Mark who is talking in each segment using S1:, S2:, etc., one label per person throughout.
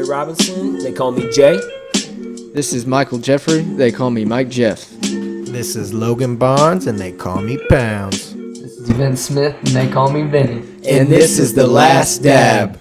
S1: Robinson. They call me Jay.
S2: This is Michael Jeffrey. They call me Mike Jeff.
S3: This is Logan Barnes, and they call me Pounds.
S4: This is Vince Smith, and they call me Vinny.
S3: And this is The Last Dab.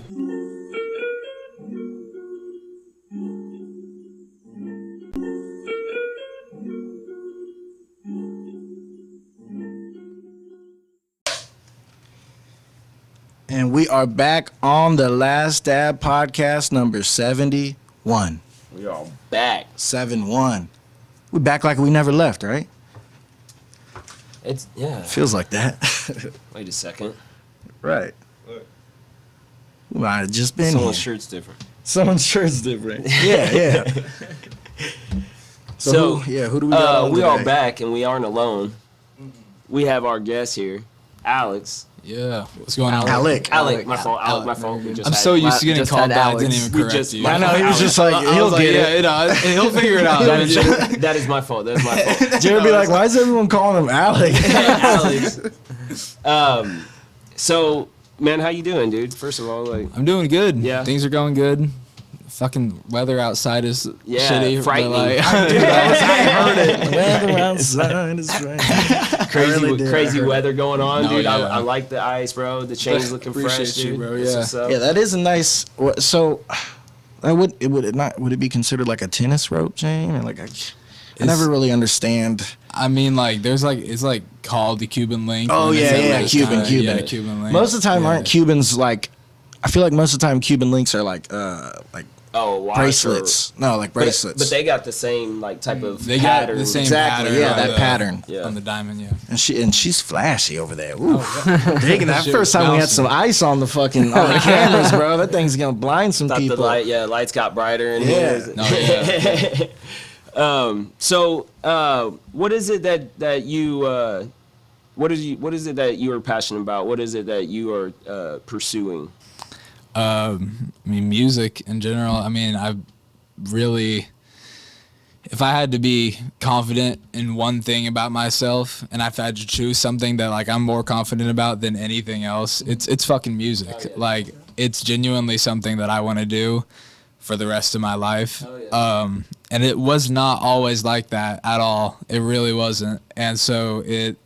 S5: And we are back on The Last Dab podcast number 71.
S1: We are back.
S5: 71. We're back like we never left, right?
S1: It's, yeah.
S5: Feels like that.
S1: Wait a second.
S5: Right. We might have just been
S1: Someone's
S5: here.
S1: shirt's different.
S5: Someone's shirt's different. Yeah. So who do we got on
S1: we
S5: today?
S1: are back, and we aren't alone. We have our guest here, Alex.
S6: Yeah, what's going on?
S5: Alec.
S1: My fault.
S6: I'm so used to getting
S4: just
S6: called
S4: had
S6: that, I
S4: Alex.
S6: didn't even correct you.
S5: I know, he was just like, he'll get it.
S6: He'll figure it out.
S1: That is my fault. That's my fault.
S5: Jared be like, why is everyone calling him Alec?
S1: Alex. So, man, how you doing, dude? First of all, like,
S6: I'm doing good.
S1: Yeah.
S6: Things are going good. Fucking weather outside is shitty.
S1: Frightening.
S6: But,
S5: I heard it. Weather outside is right.
S1: Crazy weather going on,
S6: No,
S1: dude.
S6: yeah.
S1: I like the ice, bro. The chain's looking fresh,
S6: Appreciate you,
S1: dude.
S6: bro,
S1: That's
S6: yeah.
S1: what's up.
S5: Yeah, that is a nice. So, would it be considered like a tennis rope chain or like a? I never really understand.
S6: I mean, like, it's like called the Cuban link.
S5: Oh,
S6: and
S5: yeah,
S6: it's
S5: yeah,
S6: just
S5: Cuban.
S6: Yeah, Cuban link.
S5: Most of the time,
S6: Yeah.
S5: aren't Cubans like? I feel like most of the time Cuban links are like
S1: watch
S5: bracelets. No, like bracelets.
S1: But they got the same like type of
S6: They
S1: pattern.
S6: got the same
S5: Exactly,
S6: pattern.
S5: yeah,
S6: on
S5: that
S6: the-
S5: pattern.
S1: Yeah.
S6: on the diamond. Yeah.
S5: And she's flashy over there. Ooh. Digging that
S6: Shit
S5: first
S6: was
S5: time we had
S6: bouncing.
S5: some ice on the fucking on the cameras, bro. That thing's gonna blind some
S1: Thought
S5: people.
S1: the lights got brighter in
S5: Yeah.
S1: here.
S6: No, yeah.
S1: So, what is it that you what is it that you are passionate about? What is it that you are pursuing?
S6: I mean, music in general. I mean, I really, if I had to be confident in one thing about myself, and if I had to choose something that like I'm more confident about than anything else, it's fucking music.
S1: Oh, yeah.
S6: Like, it's genuinely something that I want to do for the rest of my life.
S1: Oh, yeah.
S6: And it was not always like that at all. It really wasn't. And so it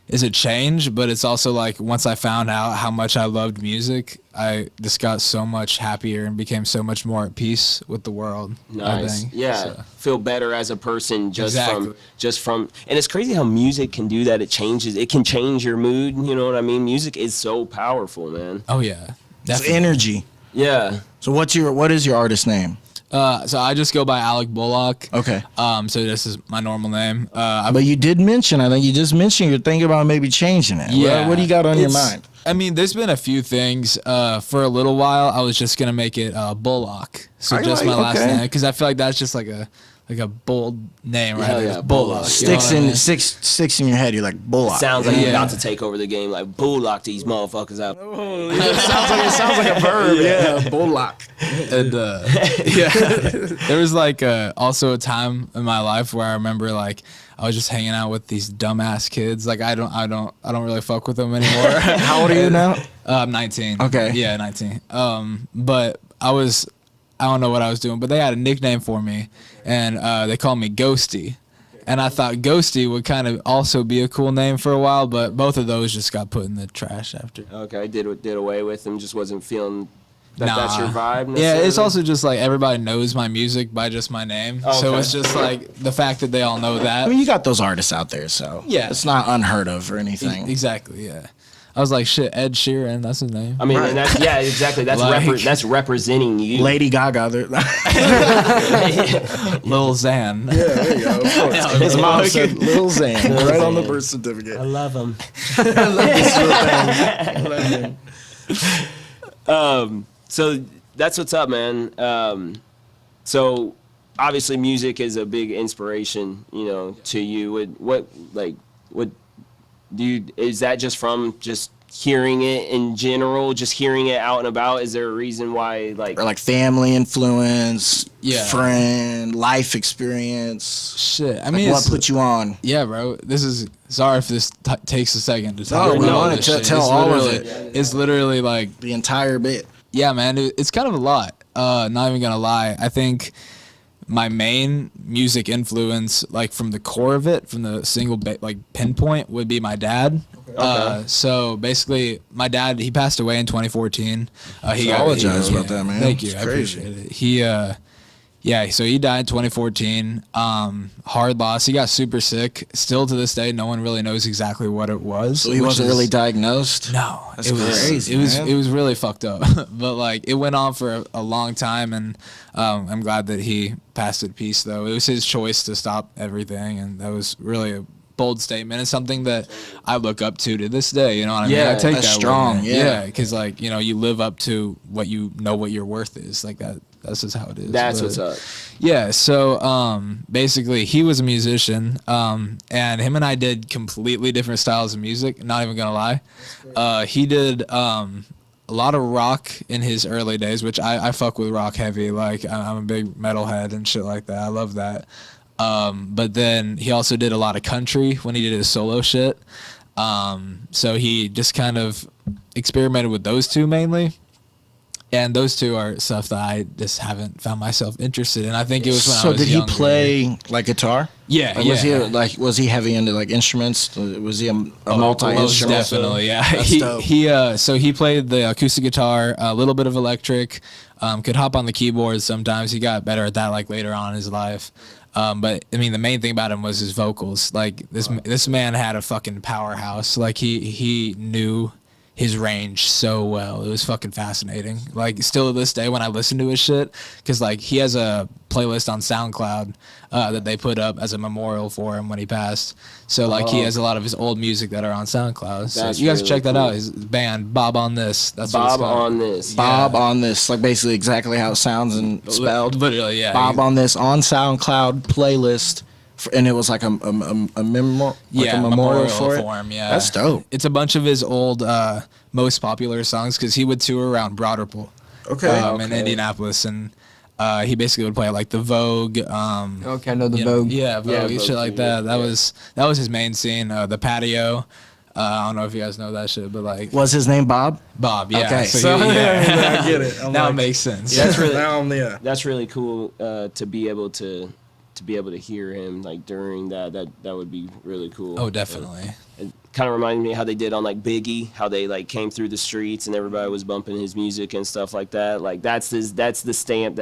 S6: is a change, but it's also like once I found out how much I loved music, I just got so much happier and became so much more at peace with the world. I
S1: Nice.
S6: think.
S1: Yeah.
S6: So,
S1: Feel better as a person
S6: Exactly.
S1: just from and it's crazy how music can do that. It can change your mood, you know what I mean? Music is so powerful, man.
S6: oh yeah,
S5: It's
S6: definitely.
S5: energy.
S1: Yeah.
S5: So what is your artist name?
S6: So I just go by Alec Bullock.
S5: Okay.
S6: So this is my normal name.
S5: But you did mention, I think you just mentioned you're thinking about maybe changing it.
S6: Yeah.
S5: What do you got on your
S6: It's-
S5: mind?
S6: I mean, there's been a few things. For a little while, I was just gonna make it Bullock. So
S5: I
S6: just
S5: like-
S6: my last
S5: okay.
S6: name, because I feel like that's just like a bold name, right?
S1: Hell
S6: there.
S1: yeah,
S6: It's Bullock.
S1: Bullock.
S6: you know what I mean?
S5: Sticks in your head. You're like Bullock.
S1: Sounds like you're
S6: Yeah.
S1: about to take over the game, like bull lock these motherfuckers out.
S5: it sounds like a verb. Yeah, Bullock.
S6: And yeah, there was like also a time in my life where I remember like I was just hanging out with these dumbass kids. Like I don't really fuck with them anymore.
S5: How old are you now?
S6: I'm 19.
S5: Okay.
S6: Yeah, 19. But I don't know what I was doing, but they had a nickname for me, and they called me Ghosty. And I thought Ghosty would kind of also be a cool name for a while, but both of those just got put in the trash after.
S1: Okay, did away with them. Just wasn't feeling that's your vibe.
S6: Yeah, it's
S1: necessarily?
S6: also just like everybody knows my music by just my name.
S1: Oh,
S6: So
S1: okay.
S6: it's just like the fact that they all know that.
S5: I mean, you got those artists out there, so
S6: Yeah.
S5: it's not unheard of or anything.
S6: Exactly, yeah. I was like, shit, Ed Sheeran, that's his name.
S1: I mean,
S5: Right.
S1: and that's, yeah, exactly. That's
S6: Like-
S1: that's representing you.
S5: Lady Gaga.
S6: Lil Xan.
S5: There you go. Of course. His mom said Lil Xan right on the birth certificate.
S1: I love him. So that's what's up, man. So obviously, music is a big inspiration, you know, to you. What do you? Is that just from just hearing it in general, just hearing it out and about? Is there a reason why, like?
S5: Or like family influence,
S6: Yeah.
S5: friend, life experience.
S6: Shit, I
S5: Like
S6: mean,
S5: what
S6: it's,
S5: put you on?
S6: yeah, bro. This is sorry if this takes a second to talk
S5: No, we
S6: about
S5: wanna
S6: this shit.
S5: tell
S6: It's
S5: all of
S6: literally-
S5: it.
S6: It's literally like,
S5: The entire bit.
S6: yeah, man. It's kind of a lot. not even gonna lie. I think my main music influence, like from the core of it, from the single like pinpoint, would be my dad. So basically, my dad, he passed away in 2014. He
S5: Apologize about that, man.
S6: Thank you.
S5: It's
S6: I
S5: crazy.
S6: appreciate it. So he died in 2014. Hard loss. He got super sick. Still to this day, no one really knows exactly what it was.
S5: So he wasn't really diagnosed?
S6: No,
S5: That's crazy, man.
S6: It was really fucked up. But like it went on for a long time, and I'm glad that he passed in peace. Though it was his choice to stop everything, and that was really a bold statement. It's something that I look up to this day. You know what I mean?
S1: Yeah,
S6: I take
S5: that's
S6: that
S5: strong,
S6: with me.
S5: yeah.
S6: Because like you live up to what you know what your worth is. Like that. That's just how it is.
S1: That's what's up.
S6: Yeah, so basically he was a musician, and him and I did completely different styles of music, not even gonna lie. He did a lot of rock in his early days, which I fuck with rock heavy. Like I'm a big metalhead and shit like that. I love that. But then he also did a lot of country when he did his solo shit. So he just kind of experimented with those two mainly. And those two are stuff that I just haven't found myself interested in. I think it was when I was
S5: did
S6: younger.
S5: he play like guitar?
S6: Yeah,
S5: Like, was he heavy into like instruments? Was he a multi
S6: Most
S5: instrument?
S6: definitely, yeah.
S5: That's dope.
S6: So he played the acoustic guitar, a little bit of electric, could hop on the keyboard sometimes. He got better at that like later on in his life. But I mean, the main thing about him was his vocals. Like this man had a fucking powerhouse. Like he knew his range so well. It was fucking fascinating. Like still to this day when I listen to his shit, because like he has a playlist on SoundCloud that they put up as a memorial for him when he passed. So like he has a lot of his old music that are on SoundCloud. So
S1: That's
S6: you guys
S1: really
S6: check that
S1: cool.
S6: out. His band Bob on This. That's what it's
S1: Bob
S6: called.
S1: on this.
S5: Bob on this, like basically exactly how it sounds and spelled.
S6: Literally, yeah.
S5: Bob on this on SoundCloud playlist, and it was like a memorial for it.
S6: him, yeah.
S5: That's dope.
S6: It's a bunch of his old most popular songs because he would tour around Broderpool. In Indianapolis, and he basically would play like the Vogue.
S4: Okay, I know the
S6: you know,
S4: Vogue.
S6: yeah, Vogue,
S1: Yeah,
S6: shit
S1: Vogue
S6: like
S1: too,
S6: that.
S1: yeah.
S6: That was his main scene. The Patio. I don't know if you guys know that shit, but like
S5: Was his name Bob?
S6: Bob, yeah.
S5: Okay,
S6: So,
S5: so-
S6: yeah.
S5: I get it. I'm
S6: now
S5: like-
S6: it makes sense.
S1: That's really
S5: Now I'm there.
S1: that's really cool to be able to hear him like during that would be really cool.
S6: Oh, definitely.
S1: It kind of reminded me how they did on like Biggie, how they like came through the streets and everybody was bumping his music and stuff like that. Like that's the stamp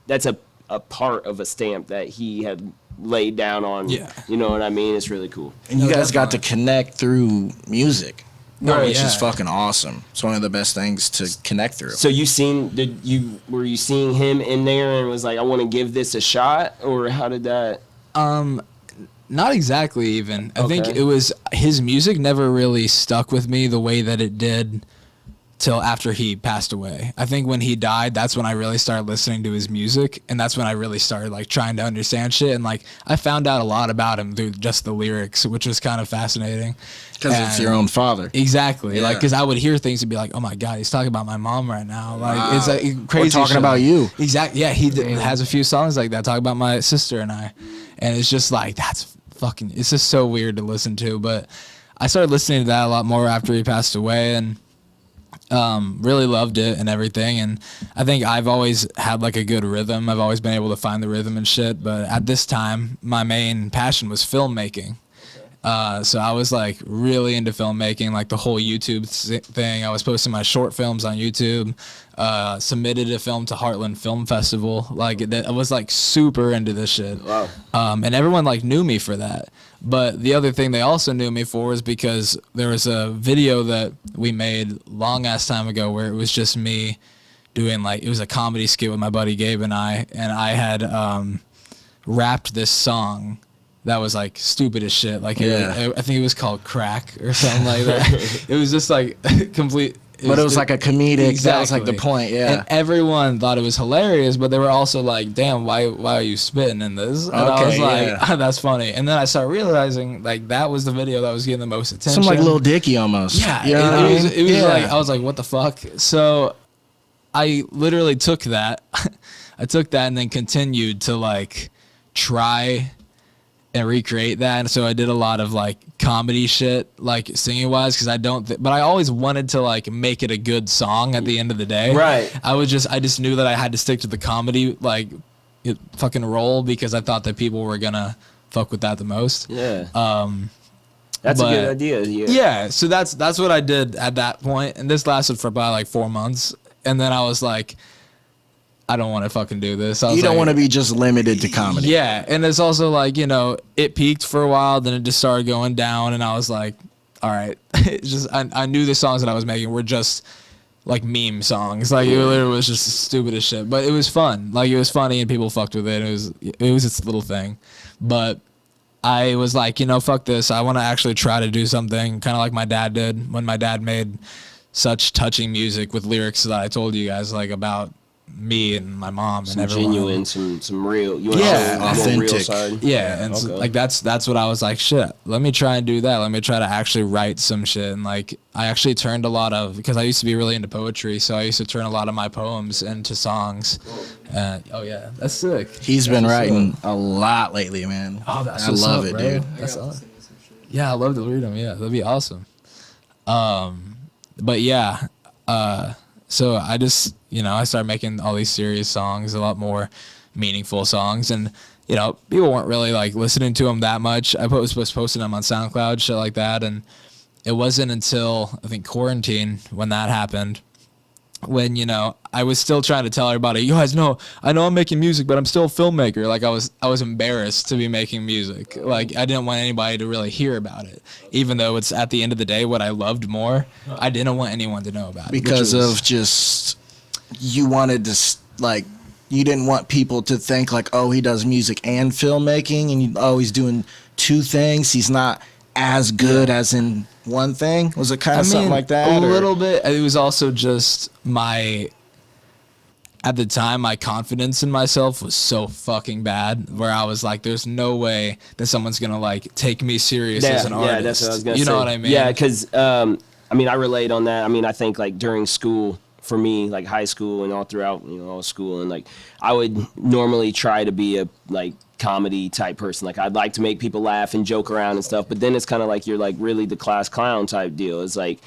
S1: that's a part of a stamp that he had laid down on.
S6: Yeah.
S1: You know what I mean? It's really cool.
S5: And you guys got to connect through music,
S6: Oh,
S5: which is
S6: yeah.
S5: fucking awesome. It's one of the best things to connect through.
S1: So were you seeing him in there and was like, I want to give this a shot, or how did that?
S6: Not exactly even. I think
S1: Okay.
S6: it was his music never really stuck with me the way that it did till after he passed away. I think when he died, that's when I really started listening to his music, and that's when I really started like trying to understand shit, and like I found out a lot about him through just the lyrics, which was kind of fascinating.
S5: Because it's
S6: And-
S5: your own father.
S6: Exactly.
S5: Yeah.
S6: Like, because I would hear things and be like, oh my God, he's talking about my mom right now. Like,
S5: Wow.
S6: it's like
S5: Or
S6: crazy.
S5: talking
S6: shit.
S5: about you.
S6: Exactly. Yeah, has a few songs like that, talking about my sister and I. And it's just like, it's just so weird to listen to. But I started listening to that a lot more after he passed away, and really loved it and everything. And I think I've always had like a good rhythm. I've always been able to find the rhythm and shit. But at this time, my main passion was filmmaking. So I was like really into filmmaking, like the whole YouTube thing. I was posting my short films on YouTube, submitted a film to Heartland Film Festival. Like I was like super into this shit.
S1: Wow.
S6: And everyone like knew me for that. But the other thing they also knew me for was because there was a video that we made long ass time ago where it was just me doing like, it was a comedy skit with my buddy Gabe and I had rapped this song that was like stupid as shit. Like, I think it was called Crack or something like that. It was just like complete.
S5: But it was like a comedic.
S6: Exactly.
S5: That was like the point. Yeah.
S6: And everyone thought it was hilarious, but they were also like, "Damn, why are you spitting in this?" And I was
S5: Okay,
S6: like,
S5: yeah.
S6: "That's funny." And then I started realizing like that was the video that was getting the most attention.
S5: Some like Lil Dicky almost.
S6: Yeah,
S5: You know what I
S6: it was.
S5: mean?
S6: It was
S5: Yeah.
S6: like I was like, "What the fuck?" So I literally took that, and then continued to like try and recreate that. And so I did a lot of like comedy shit, like singing wise, because but I always wanted to like make it a good song at the end of the day.
S1: Right.
S6: I just knew that I had to stick to the comedy like fucking role, because I thought that people were gonna fuck with that the most.
S1: Yeah. That's a good idea.
S6: Yeah. So that's what I did at that point, and this lasted for about like 4 months, and then I was like, I don't want to fucking do this.
S5: You don't want to be just limited to comedy.
S6: Yeah, and it's also like, you know, it peaked for a while, then it just started going down, and I was like, all right. It's just I knew the songs that I was making were just like meme songs. Like it literally was just stupid as shit, but it was fun. Like it was funny and people fucked with it. It was its little thing, but I was like, you know, fuck this. I want to actually try to do something kind of like my dad did when my dad made such touching music with lyrics that I told you guys like about me and my mom
S1: some
S6: and everyone.
S1: Genuine, some real,
S5: authentic.
S1: real side.
S6: Yeah, and so, like that's what I was like, shit, let me try and do that. Let me try to actually write some shit. And like I actually turned a lot of, because I used to be really into poetry, so I used to turn a lot of my poems into songs. Oh yeah, that's sick.
S5: He's been writing a lot lately, man.
S6: Oh, that's
S5: I love it,
S6: bro.
S5: dude.
S6: That's awesome. Yeah, I love to read them. Yeah, that'd be awesome. But yeah, so I just, you know, I started making all these serious songs, a lot more meaningful songs, and you know, people weren't really like listening to them that much. I was posting them on SoundCloud, shit like that, and it wasn't until I think quarantine when that happened, when, you know, I was still trying to tell everybody, you guys know, I know I'm making music, but I'm still a filmmaker. Like I was embarrassed to be making music. Like I didn't want anybody to really hear about it, even though it's at the end of the day what I loved more. I didn't want anyone to know about it
S5: Because of just, you wanted to, like, you didn't want people to think like, oh, he does music and filmmaking, and he's doing two things. He's not as good as in one thing. Was it kind of something like that?
S6: A little bit. It was also just at the time, my confidence in myself was so fucking bad, where I was like, there's no way that someone's going to like take me serious as an artist.
S1: Yeah, that's what I was going to say.
S6: You know what I mean?
S1: Yeah, because, I mean, I relate on that. I mean, I think like during school, for me, like high school and all throughout, you know, all school, and like I would normally try to be a like comedy type person. Like I'd like to make people laugh and joke around and stuff, but then it's kind of like you're like really the class clown type deal. It's like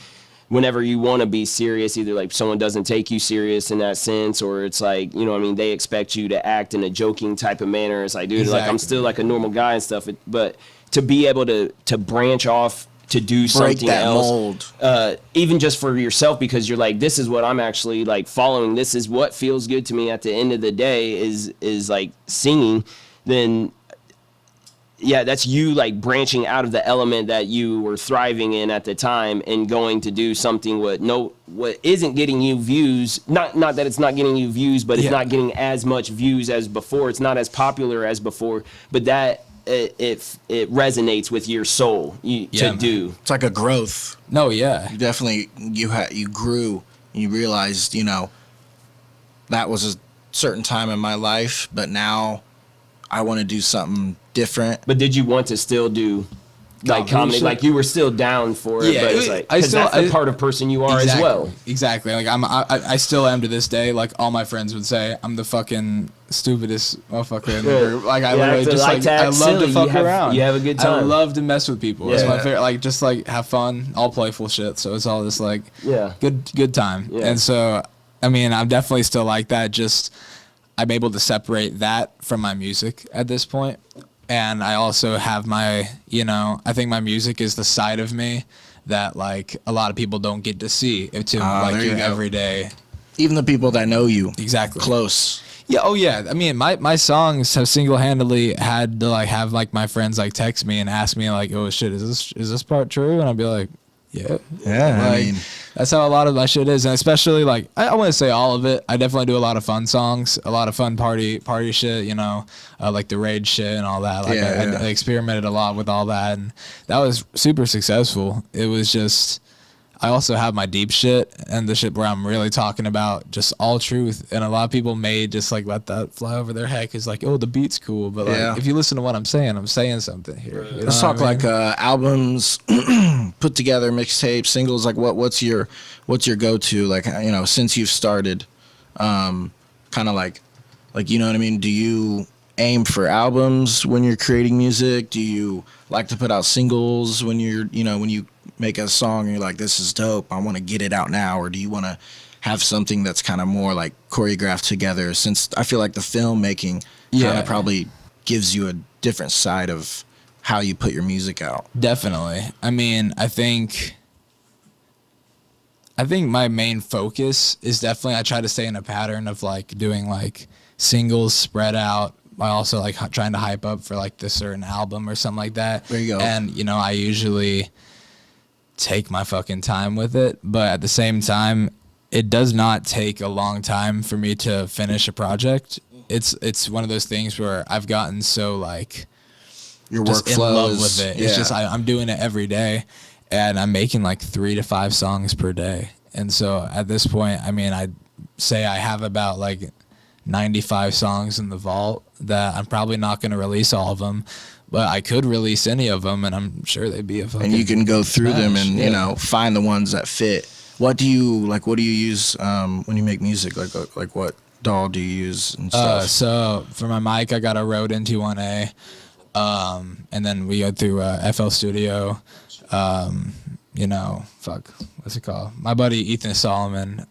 S1: whenever you want to be serious, either like someone doesn't take you serious in that sense, or it's like, you know what I mean, they expect you to act in a joking type of manner. It's like, dude, like I'm still like a normal guy and stuff, but to be able to branch off to do something else, even just for yourself, because you're like, this is what I'm actually like following, this is what feels good to me at the end of the day is like singing, then yeah, that's you like branching out of the element that you were thriving in at the time and going to do something what isn't getting you views, not that it's not getting you views, but it's not getting as much views as before, it's not as popular as before, but that it resonates with your soul to do.
S5: It's like a growth.
S6: No, yeah.
S5: You definitely, you grew, and you realized, you know, that was a certain time in my life, but now I want to do something different.
S1: But did you want to still do like comedy? Like you were still down for it, but it's like, because that's the part of person you are as well.
S6: Exactly. Like I still am to this day. Like all my friends would say, I'm the fucking stupidest motherfucker in the group. Like I literally just like I love to fuck around.
S1: You have a good time.
S6: I love to mess with people. It's my favorite. Like just like have fun, all playful shit. So it's all this like good time.
S1: Yeah.
S6: And so I mean, I'm definitely still like that. Just I'm able to separate that from my music at this point. And I also have my, you know, I think my music is the side of me that like a lot of people don't get to see. It's like your everyday.
S5: Even the people that know you.
S6: Exactly.
S5: Close.
S6: Yeah. Oh yeah. I mean, my songs have single-handedly had to like have like my friends like text me and ask me like, oh shit, is this part true? And I'd be like, yeah.
S5: Yeah.
S6: Like,
S5: I mean,
S6: that's how a lot of my shit is, and especially like I want to say all of it. I definitely do a lot of fun songs, a lot of fun party shit, you know, like the rage shit and all that. Like I experimented a lot with all that, and that was super successful. It was just I also have my deep shit and the shit where I'm really talking about just all truth, and a lot of people may just like let that fly over their head because like, oh, the beat's cool, but like if you listen to what I'm saying something here. You know
S5: Let's talk
S6: what I mean?
S5: like albums, put together, mixtapes, singles. Like what's your go-to? Like, you know, since you've started, kind of like you know what I mean. Do you aim for albums when you're creating music? Do you like to put out singles when you're, when you make a song and you're like, this is dope, I want to get it out now? Or do you want to have something that's kind of more like choreographed together? Since I feel like the filmmaking kind of probably gives you a different side of how you put your music out.
S6: Definitely. I mean, I think my main focus is definitely, I try to stay in a pattern of like doing like singles spread out. I also like trying to hype up for like this certain album or something like that.
S5: There you go.
S6: And, I usually take my fucking time with it, but at the same time, it does not take a long time for me to finish a project. It's one of those things where I've gotten so like
S5: Your
S6: just in
S5: workflow
S6: love
S5: is,
S6: with it. It's just I'm doing it every day, and I'm making like 3 to 5 songs per day. And so at this point, I mean, I'd say I have about like 95 songs in the vault that I'm probably not going to release all of them, but I could release any of them, and I'm sure they'd be a fucking
S5: and you can go through them
S6: smash.
S5: and find the ones that fit. What do you use when you make music? Like what DAW do you use and stuff?
S6: So for my mic, I got a Rode NT1A, and then we go through FL Studio. What's it called? My buddy Ethan Solomon,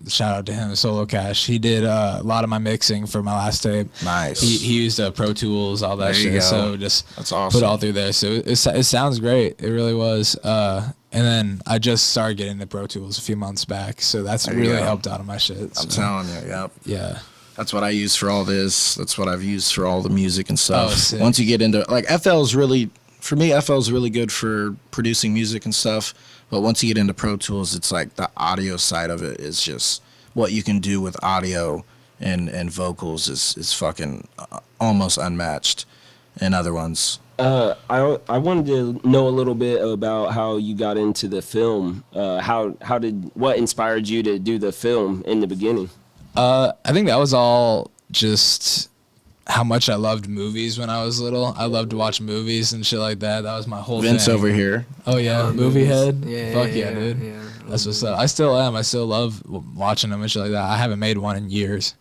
S6: shout out to him, Solo Cash. He did a lot of my mixing for my last tape.
S5: Nice.
S6: He used Pro Tools, all that
S5: There you
S6: shit.
S5: go.
S6: So just
S5: That's awesome.
S6: put all through there. So it sounds great. It really was. And then I just started getting the Pro Tools a few months back. So that's
S5: There you
S6: really
S5: go.
S6: helped out on my shit.
S5: I'm
S6: So,
S5: telling you, yep.
S6: yeah.
S5: That's what I use for all this. That's what I've used for all the music and stuff.
S6: Oh, sick.
S5: Once you get into like FL's really, for me, FL's really good for producing music and stuff. But once you get into Pro Tools, it's like the audio side of it is just what you can do with audio and vocals is fucking almost unmatched in other ones.
S1: I wanted to know a little bit about how you got into the film. What inspired you to do the film in the beginning?
S6: I think that was all just how much I loved movies when I was little. I loved to watch movies and shit like that. That was my whole
S5: Vince
S6: thing.
S5: over here.
S6: Oh yeah, movie head.
S2: Yeah,
S6: Fuck
S2: yeah,
S6: yeah, dude.
S2: yeah.
S6: That's what's up. I still am. I still love watching them and shit like that. I haven't made one in years,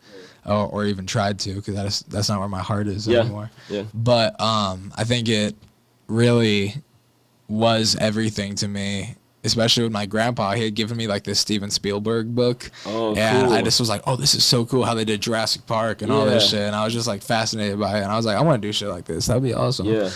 S6: or even tried to, because that's not where my heart is anymore.
S1: Yeah.
S6: But I think it really was everything to me. Especially with my grandpa, he had given me like this Steven Spielberg book.
S1: Oh,
S6: and
S1: cool.
S6: I just was like, oh, this is so cool how they did Jurassic Park and all this
S1: Yeah.
S6: shit. And I was just like fascinated by it. And I was like, I want to do shit like this. That'd be awesome.
S1: Yeah.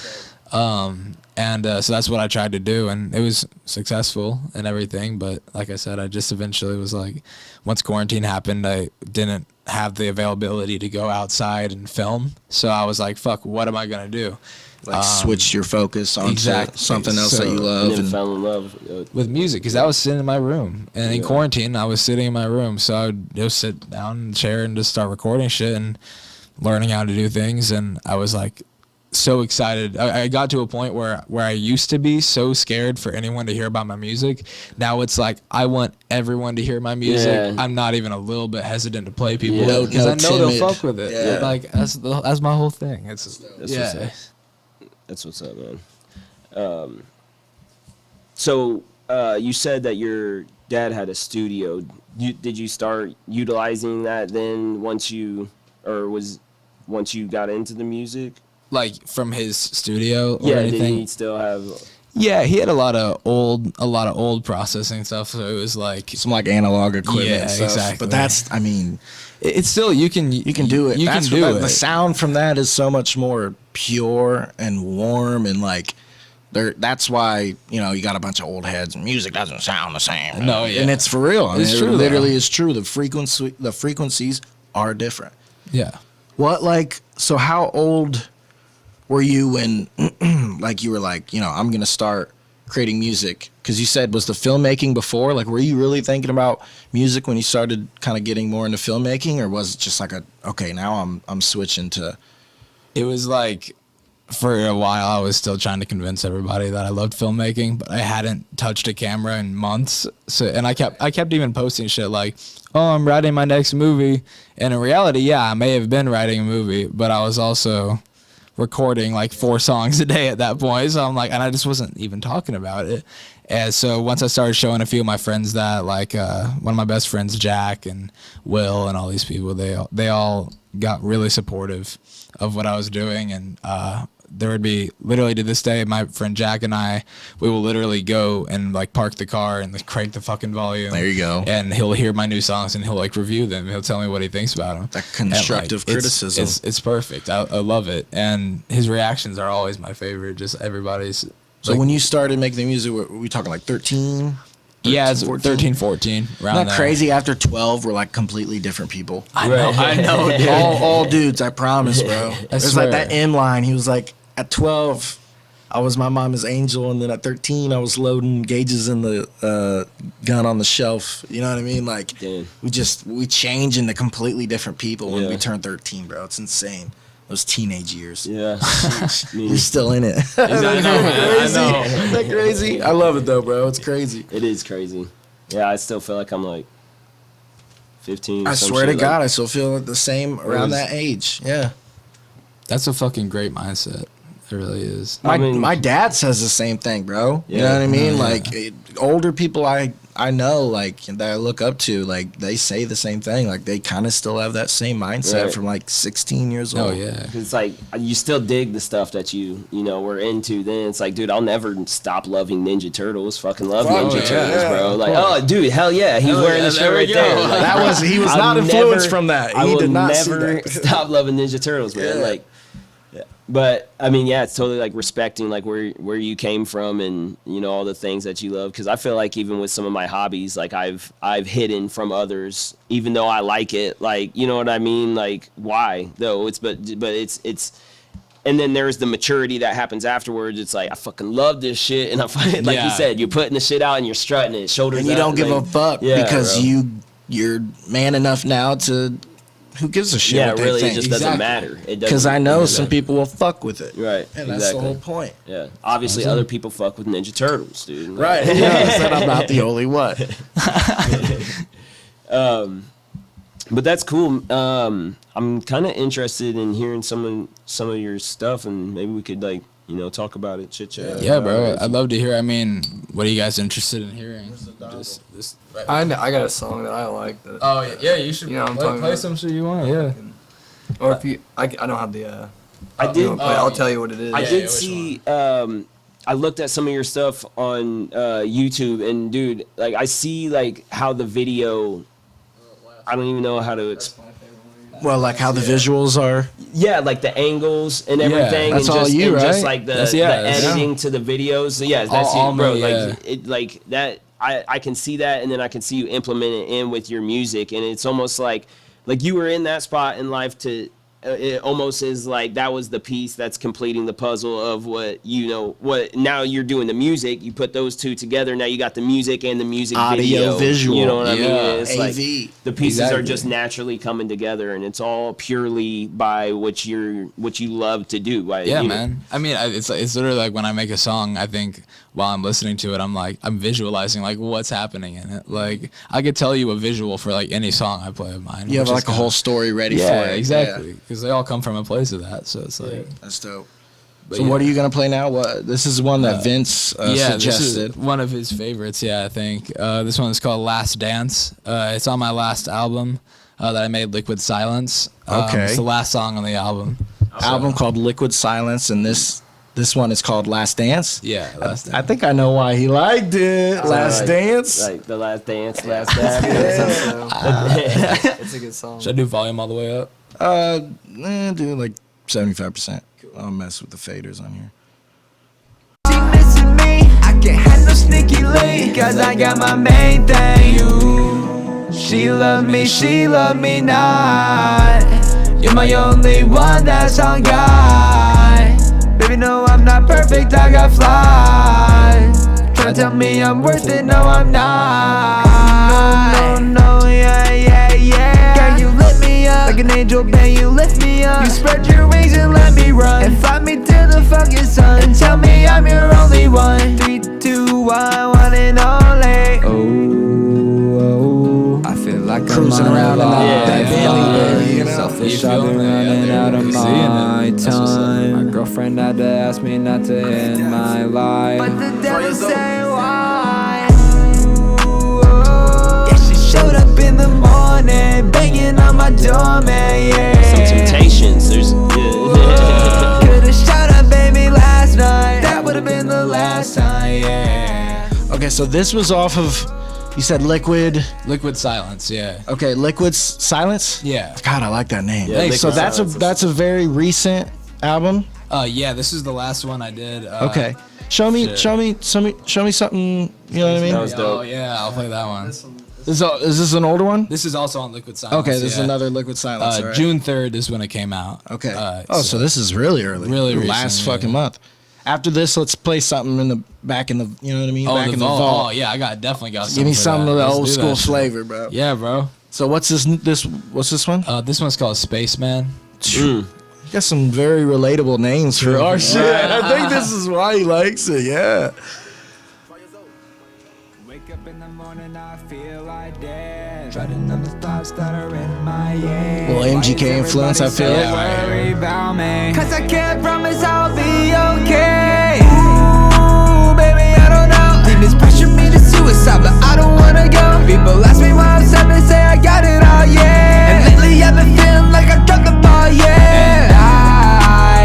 S6: So that's what I tried to do, and it was successful and everything. But like I said, I just eventually was like, once quarantine happened, I didn't have the availability to go outside and film. So I was like, fuck, what am I going to do?
S5: Like switched your focus onto
S6: exactly.
S5: something else that
S6: So-
S5: you
S1: And
S5: love.
S1: then fell in love.
S6: With music, because I was sitting in my room, and in
S1: Yeah.
S6: quarantine I was sitting in my room, so I would just sit down in the chair and just start recording shit and learning how to do things. And I was like so excited. I got to a point where I used to be so scared for anyone to hear about my music. Now it's like I want everyone to hear my music.
S1: Yeah.
S6: I'm not even a little bit hesitant to play people
S1: Yeah.
S6: because
S5: No
S6: I know
S5: timid.
S6: they'll fuck with it.
S5: Yeah.
S6: Like that's my whole thing. It's
S1: That's
S6: yeah.
S1: what's up. That's what's up, man. So you said that your dad had a studio. Did you start utilizing that then once you got into the music?
S6: Like from his studio or
S1: Yeah, did
S6: anything.
S1: he still have?
S6: Yeah, he had a lot of old processing stuff, so it was like
S5: Some like analog equipment
S6: Yeah,
S5: and stuff.
S6: exactly.
S5: But that's, I mean,
S6: it's still you can
S5: do it.
S6: You
S5: That's
S6: can do
S5: what
S6: it.
S5: The sound from that is so much more pure and warm and like that's why, you got a bunch of old heads and music doesn't sound the same.
S6: No, yeah.
S5: And it's for real. I
S6: It's
S5: mean,
S6: true,
S5: it literally
S6: though.
S5: is true. The frequencies are different.
S6: Yeah.
S5: So how old were you when like you were like, I'm going to start creating music? Because you said, was the filmmaking before? Like, were you really thinking about music when you started kind of getting more into filmmaking, or was it just like okay, now I'm switching to?
S6: It was like for a while I was still trying to convince everybody that I loved filmmaking, but I hadn't touched a camera in months. So and I kept even posting shit like, "Oh, I'm writing my next movie." And in reality, yeah, I may have been writing a movie, but I was also recording like 4 songs a day at that point. So I'm like, and I just wasn't even talking about it. And so once I started showing a few of my friends that, like one of my best friends, Jack and Will and all these people, they all got really supportive of what I was doing. And there would be, literally to this day, my friend Jack and I, we will literally go and like park the car and like, crank the fucking volume.
S5: There you go.
S6: And he'll hear my new songs and he'll like review them. He'll tell me what he thinks about them.
S5: That constructive
S6: And, like,
S5: criticism.
S6: It's perfect. I love it. And his reactions are always my favorite. Just everybody's.
S5: So
S6: like,
S5: when you started making the music, were we talking like 13?
S6: yeah, it's 13, 14. Around
S5: Isn't that
S6: there.
S5: crazy? After 12, we're like completely different people.
S6: I know, dude.
S5: all dudes, I promise, bro. It's
S6: swear.
S5: like that M line. He was like, at 12, I was my mama's angel, and then at 13, I was loading gauges in the gun on the shelf. You know what I mean? Like,
S1: Damn.
S5: we change into completely different people when
S1: Yeah.
S5: we turn 13, bro. It's insane. Those teenage years.
S1: Yeah.
S5: You're still in it.
S6: I know, man. I know.
S5: Isn't that crazy? I love it though, bro. It's crazy.
S1: It is crazy. Yeah, I still feel like I'm like 15.
S5: I
S1: some
S5: swear to
S1: shit,
S5: God,
S1: like,
S5: I still feel the same around
S1: was-
S5: that age. Yeah.
S6: That's a fucking great mindset. It really is.
S5: My
S1: I mean-
S5: my dad says the same thing, bro. You know
S1: Yeah.
S5: what I mean?
S6: Yeah.
S5: Like older people I know, like that I look up to, like they say the same thing. Like they kind of still have that same mindset
S1: Right.
S5: from like 16 years
S6: Oh
S5: old.
S6: yeah.
S1: 'cause it's like you still dig the stuff that you know were into then. It's like, dude, I'll never stop loving Ninja Turtles. Fucking love
S5: Fuck
S1: Ninja
S5: yeah.
S1: Turtles,
S5: Yeah,
S1: bro.
S5: of
S1: Like,
S5: course.
S1: oh, dude, hell yeah, he's
S6: Hell
S1: wearing
S6: yeah,
S1: the shirt
S6: there we
S1: right
S6: go.
S1: there. Like,
S5: He was
S1: I'll
S5: not influenced
S1: never-
S5: from that.
S1: I
S5: He
S1: will
S5: did not see
S1: never
S5: that.
S1: stop loving Ninja Turtles, man.
S5: Yeah.
S1: Like, yeah. But I mean, yeah, it's totally like respecting like where you came from and you know all the things that you love. Because I feel like even with some of my hobbies, like I've hidden from others, even though I like it. Like, you know what I mean? Like, why though? But it's. And then there's the maturity that happens afterwards. It's like, I fucking love this shit. And I find, like you
S6: Yeah.
S1: said, you're putting the shit out and you're strutting it, shoulders
S5: And you
S1: up,
S5: don't give
S1: like,
S5: a fuck
S1: yeah,
S5: because
S1: bro.
S5: you're man enough now to who gives a shit
S1: Yeah,
S5: what they
S1: really, it
S5: think.
S1: just doesn't matter. It doesn't.
S5: Because I know some
S1: Exactly.
S5: people will fuck with it.
S1: Right,
S5: And that's
S1: exactly.
S5: the whole point.
S1: Yeah, obviously other people fuck with Ninja Turtles, dude. Like,
S5: Right. Yeah, said I'm not the only one.
S1: But that's cool. I'm kind of interested in hearing some of your stuff, and maybe we could like talk about it, chit chat.
S6: Yeah, bro. I'd love to hear. I mean, what are you guys interested in hearing? Just this.
S4: I got a song that I like. That,
S6: Oh yeah, you should
S4: You know what I'm talking about.
S6: some shit you want. Yeah.
S4: or if you, I don't have the.
S1: I
S4: you
S1: did.
S4: wanna play it? I'll tell you what it is.
S1: I
S6: Yeah,
S1: did
S6: which
S1: see. I looked at some of your stuff on YouTube, and dude, like I see like how the video. I don't even know how to explain.
S5: Well, like how the visuals are.
S1: Yeah, like the angles and everything,
S5: That's
S1: and
S5: all
S1: just
S5: you,
S1: and just
S5: right?
S1: like the
S6: That's-
S1: editing to the videos. So, yeah, that's
S6: All
S1: you, bro.
S6: me,
S1: Like
S6: yeah.
S1: it, like that. I can see that, and then I can see you implement it in with your music, and it's almost like you were in that spot in life to. It almost is like that was the piece that's completing the puzzle of what what now you're doing the music. You put those two together. Now you got the music and the music
S5: Audio,
S1: video.
S5: visual.
S1: You know what I
S6: Yeah.
S1: mean? It's
S5: AV.
S1: like the pieces are
S6: Exactly.
S1: just naturally coming together, and it's all purely by what you love to do.
S6: Yeah, man. I mean, it's literally like when I make a song, I think while I'm listening to it, I'm visualizing like what's happening in it. Like I could tell you a visual for like any song I play of mine.
S5: You have
S6: which is
S5: like a
S6: kinda-
S5: whole story ready
S6: Yeah,
S5: for it.
S6: exactly. Because they all come from a place of that. So it's like.
S5: Yeah, that's dope.
S6: But
S5: So
S6: yeah.
S5: what are you gonna play now? What this is one that Vince
S6: Yeah,
S5: suggested.
S6: this is one of his favorites. Yeah, I think this one is called "Last Dance." It's on my last album that I made, "Liquid Silence."
S5: Okay.
S6: It's the last song on the album.
S5: Album called Liquid Silence, and this one is called Last Dance.
S6: Yeah, Last
S5: I
S6: Dance.
S5: think I know why he liked it. Last
S1: like-
S5: Dance.
S1: Like the last dance, last dance.
S4: It's a good song.
S6: Should I do volume all the way up?
S5: Do like 75%. I'll mess with the faders on here.
S7: She missing me, I can't handle sneaky link, cause I got my main thing. She love me not. You're my only one that's on God. Baby, no, I'm not perfect, I got flaws. Tryna tell me I'm worth it, no, I'm not. No, yeah. Girl, you lift me up like an angel, man, you lift me up. You spread your wings and let me run, and fly me to the fucking sun, and tell me I'm your only one. 3, 2, 1 and only.
S4: Oh, I feel like
S5: Cruising
S4: I'm on
S5: around
S4: a
S5: in
S4: ride.
S5: that Bentley, baby, you know?
S4: Selfish,
S6: You
S4: I've been
S6: feeling it?
S4: running
S6: Yeah,
S4: out of
S6: you seeing it.
S4: my
S6: That's what's up.
S4: time.
S7: friend had to ask me not to end my life. But the devil say why? Yeah, she showed up in the morning, banging on my door, man, yeah.
S1: Some temptations. There's
S7: Could've shot up baby last night. That would've been the last time, yeah.
S5: Okay, so this was off of, you said Liquid.
S6: Liquid Silence, yeah.
S5: Okay, Liquid Silence.
S6: Yeah.
S5: God, I like that name.
S1: Yeah,
S5: So
S1: Liquid
S5: that's
S1: Silence.
S5: that's a very recent album.
S6: Yeah, this is the last one I did.
S5: Okay, show me something. You know what I mean?
S1: That was dope.
S6: Oh yeah, I'll play that one.
S5: Is this an older one?
S6: This is also on Liquid Silence.
S5: Okay, this is
S6: yeah.
S5: another Liquid Silence. All right.
S6: June 3rd is when it came out.
S5: Okay.
S6: So
S5: So this is really early.
S6: Really
S5: last
S6: recent, yeah.
S5: fucking month. After this, let's play something in the back in the. You know what I mean? Back in the
S6: vault.
S5: vault.
S6: Oh yeah, I definitely got some.
S5: Give me
S6: for
S5: some
S6: that.
S5: of the
S6: Let's
S5: old
S6: do
S5: school
S6: that shit.
S5: flavor, bro.
S6: Yeah, bro.
S5: So what's this one?
S6: This one's called Spaceman.
S5: You got some very relatable names for our shit. I think this is why he likes it. Yeah.
S7: Wake up in the morning, I feel like dead. Try to numb the thoughts that are in my head.
S5: Little MGK influence, I feel
S6: Yeah,
S5: it.
S6: right
S7: Worry about me, 'cause I can't promise I'll be okay. Ooh, baby, I don't know. Demons pressure me to suicide, but I don't wanna go. People ask me why I'm sad, they say I got it all, yeah. And lately I've been feeling like I dropped the ball, yeah.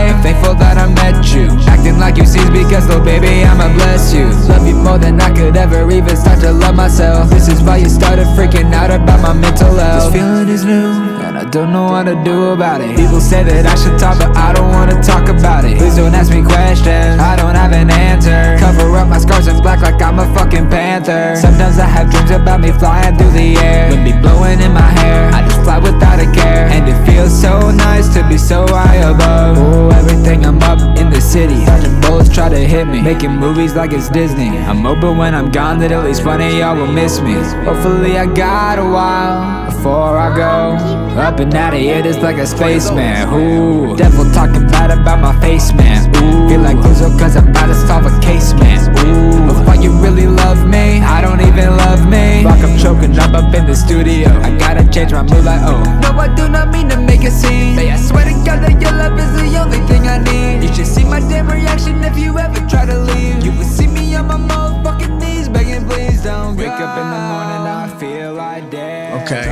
S7: And I'm thankful that I met you. Acting like you see because, little baby, I'ma bless you. Love you more than I could ever even start to love myself. This is why you started freaking out about my mental health. This feeling is new, and I don't know what to do about it. People say that I should talk, but I don't wanna talk about it. Please don't ask me questions, I don't have an answer. Cover up my scars in black like I'm a fucking panther. Sometimes I have dreams about me flying through the air, with me blowing in my hair. I just fly without a care, and it feels so nice to be so high above. Oh, everything I'm up in the city. Dodging bullets try to hit me, making movies like it's Disney. I'm hoping when I'm gone that at least one of y'all will miss me. Hopefully I got a while before I go up and out of here just like a spaceman. Ooh, devil talking bad about my face, man. Ooh, feel like Luzo 'cause I'm about to solve a case, man. Ooh, but why you really love me? I don't even love me. Fuck, I'm choking up in the studio. I gotta change my mood like, oh. No, I do not mean to make a scene. Hey, I swear to God that your love is the only thing I need. You should see my damn reaction if you ever try to leave. You would see me on my motherfucking knees begging, please don't go. Wake up in the morning, I feel like dead.
S5: Okay.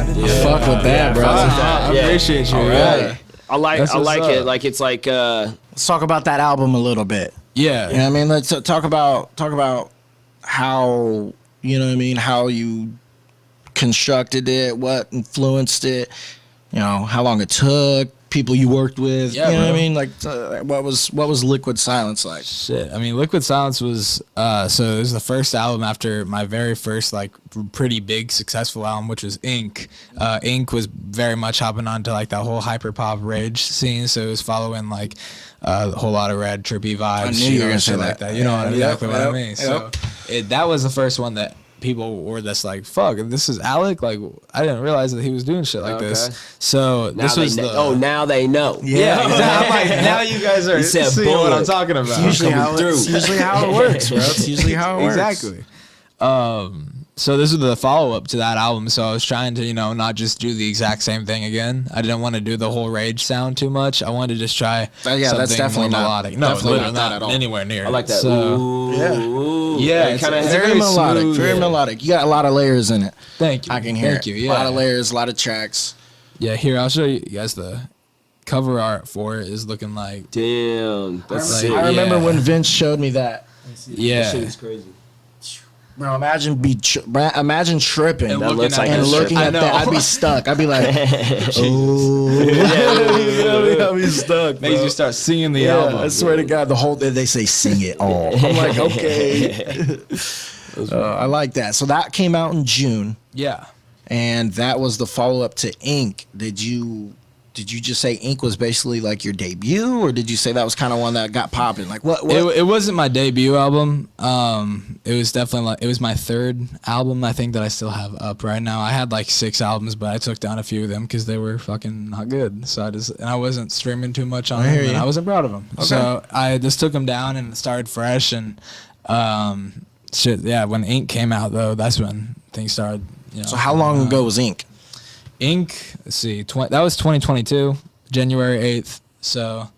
S5: Fuck with that, bro.
S6: I appreciate you.
S1: All
S6: Yeah.
S1: right. I like
S6: That's what's
S1: it.
S6: up.
S1: Like it's like
S5: Let's talk about that album a little bit.
S6: Yeah.
S5: You know what I mean? Let's talk about how, you know what I mean, how you constructed it, what influenced it, you know, how long it took, people you worked with,
S6: Yeah,
S5: you know what I
S6: bro.
S5: mean? Like what was Liquid Silence like?
S6: Shit. I mean, Liquid Silence was so it was the first album after my very first like pretty big successful album, which was Ink. Ink was very much hopping onto like that whole hyper pop rage scene, so it was following like a whole lot of red trippy vibes.
S5: knew you were gonna
S6: and
S5: say
S6: shit
S5: that.
S6: like that. You know
S5: Yep,
S6: exactly what I
S5: yep,
S6: mean.
S5: yep.
S6: So that was the first one that people were just like, fuck, this is Alec? Like, I didn't realize that he was doing shit like
S1: Okay.
S6: this. So
S1: now
S6: this
S1: they
S6: was
S1: know.
S6: the...
S1: Oh, now they know.
S6: Yeah, exactly. I'm like, now you guys are
S1: He said
S6: seeing what I'm
S1: Bullock.
S6: talking about.
S5: It's usually how
S1: through.
S5: it's usually how it works, bro. It's usually how it works.
S6: Exactly. So this is the follow up to that album. So I was trying to, not just do the exact same thing again. I didn't want to do the whole rage sound too much. I wanted to just try.
S5: Yeah, that's
S6: something
S5: definitely
S6: more
S5: not-
S6: melodic. No,
S5: definitely
S6: literally
S5: not that at all.
S6: anywhere near.
S1: I like that.
S6: So,
S1: Ooh,
S5: Yeah.
S1: ooh.
S6: Yeah,
S1: It
S6: it's
S1: kinda
S6: a
S5: Very
S6: very
S5: melodic,
S6: smooth,
S5: very
S6: yeah.
S5: melodic. You got a lot of layers in it.
S6: thank you.
S5: I can hear
S6: Thank
S5: it.
S6: you. Yeah.
S5: A lot of layers, a lot of tracks.
S6: Yeah. Here, I'll show you guys the cover art for it. Is looking like.
S1: Damn, that's
S6: Like,
S1: sick.
S5: I remember
S6: Yeah.
S5: when Vince showed me that.
S6: Yeah.
S1: That shit is crazy.
S5: Bro, imagine tripping
S6: And
S1: That
S6: looking
S1: looks
S6: at
S1: like
S5: and
S1: a
S5: looking
S6: I
S5: at
S6: know.
S5: that. I'd be stuck. I'd be like, oh, I'd be stuck.
S6: Makes
S5: bro.
S6: you start singing the
S5: Yeah,
S6: album.
S5: I swear to God, the whole they say sing it all. I'm like, okay. I like that. So that came out in June,
S6: Yeah.
S5: and that was the follow up to Ink. Did you just say Ink was basically like your debut, or did you say that was kind of one that got popping? Like what?
S6: It wasn't my debut album. It was definitely it was my third album. I think that I still have up right now. I had like 6 albums, but I took down a few of them because they were fucking not good. So I wasn't streaming too much on
S5: I hear
S6: them, and
S5: you.
S6: I wasn't proud of them. So I just took them down and started fresh. And shit, yeah. When Ink came out though, that's when things started.
S5: So how long ago was Ink?
S6: Ink, let's see, that was 2022, January 8th. So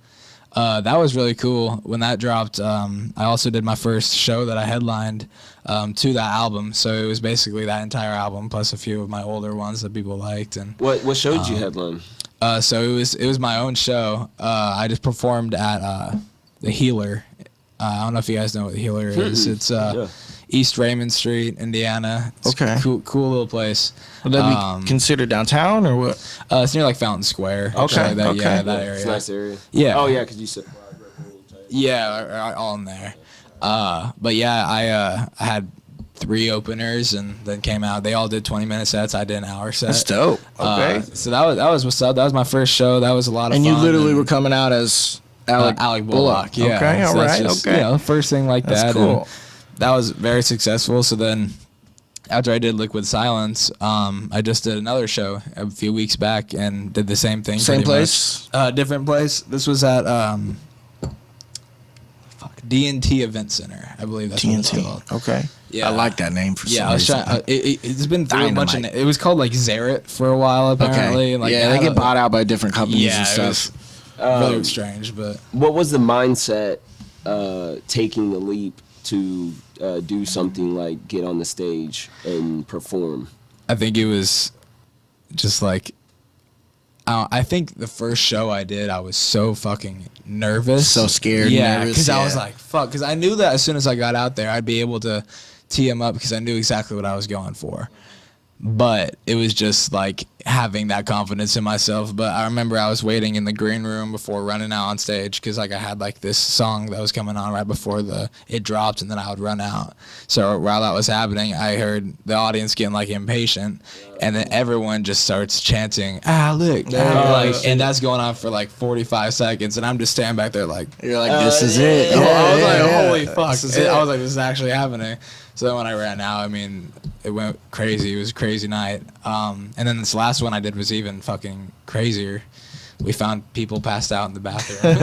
S6: That was really cool. When that dropped, I also did my first show that I headlined to that album. So it was basically that entire album plus a few of my older ones that people liked. And
S1: What show did you headline?
S6: so it was my own show. I just performed at the Healer. I don't know if you guys know what the Healer is. It's East Raymond Street, Indiana. It's
S5: Okay.
S6: a cool little place.
S5: Would that be considered downtown or what?
S6: It's near like Fountain Square.
S5: Okay,
S6: actually, that,
S5: okay.
S6: Yeah, that
S1: It's
S6: area.
S1: a nice area.
S6: Yeah.
S1: Oh, yeah, because you said...
S6: Yeah, all in there. But yeah, I had 3 openers and then came out. They all did 20-minute sets. I did an hour set.
S5: That's dope. Okay.
S6: So that was what's up. That was my first show. That was a lot of
S5: And
S6: fun.
S5: you literally were coming out as
S6: Alec Bullock. Yeah.
S5: Okay, all
S6: So that's
S5: right,
S6: just,
S5: okay.
S6: You know, first thing like
S5: That's
S6: that.
S5: cool.
S6: And that was very successful. So then, after I did Liquid Silence, I just did another show a few weeks back and did the same thing.
S5: Same
S6: pretty
S5: place?
S6: much. Different place. This was at D&T Event Center, I believe that's what it's
S5: TNT.
S6: called.
S5: Okay.
S6: Yeah.
S5: I like that name for some
S6: Yeah, I was
S5: reason.
S6: trying. It's been through a bunch of.
S5: Dynamite.
S6: It was called like Zaret for a while apparently.
S5: Okay.
S6: Like
S5: yeah, they get bought out by different companies
S6: Yeah,
S5: and
S6: it
S5: stuff.
S6: was really strange, but
S1: What was the mindset taking the leap to do something like get on the stage and perform?
S6: I think it was just like. I think the first show I did, I was so fucking nervous.
S5: So scared,
S6: Yeah,
S5: nervous,
S6: because I
S5: yeah.
S6: was like, fuck. Because I knew that as soon as I got out there, I'd be able to tee him up because I knew exactly what I was going for. But it was just like having that confidence in myself. But I remember I was waiting in the green room before running out on stage because like I had like this song that was coming on right before it dropped, and then I would run out. So while that was happening, I heard the audience getting like impatient, and then everyone just starts chanting "Alec," like, and that's going on for like 45 seconds, and I'm just standing back there like,
S5: You're like, this is it.
S6: I was like,
S5: yeah.
S6: holy fuck! I was like, this is actually happening. So then when I ran out, I mean, it went crazy. It was a crazy night. And then this last one I did was even fucking crazier. We found people passed out in the bathroom.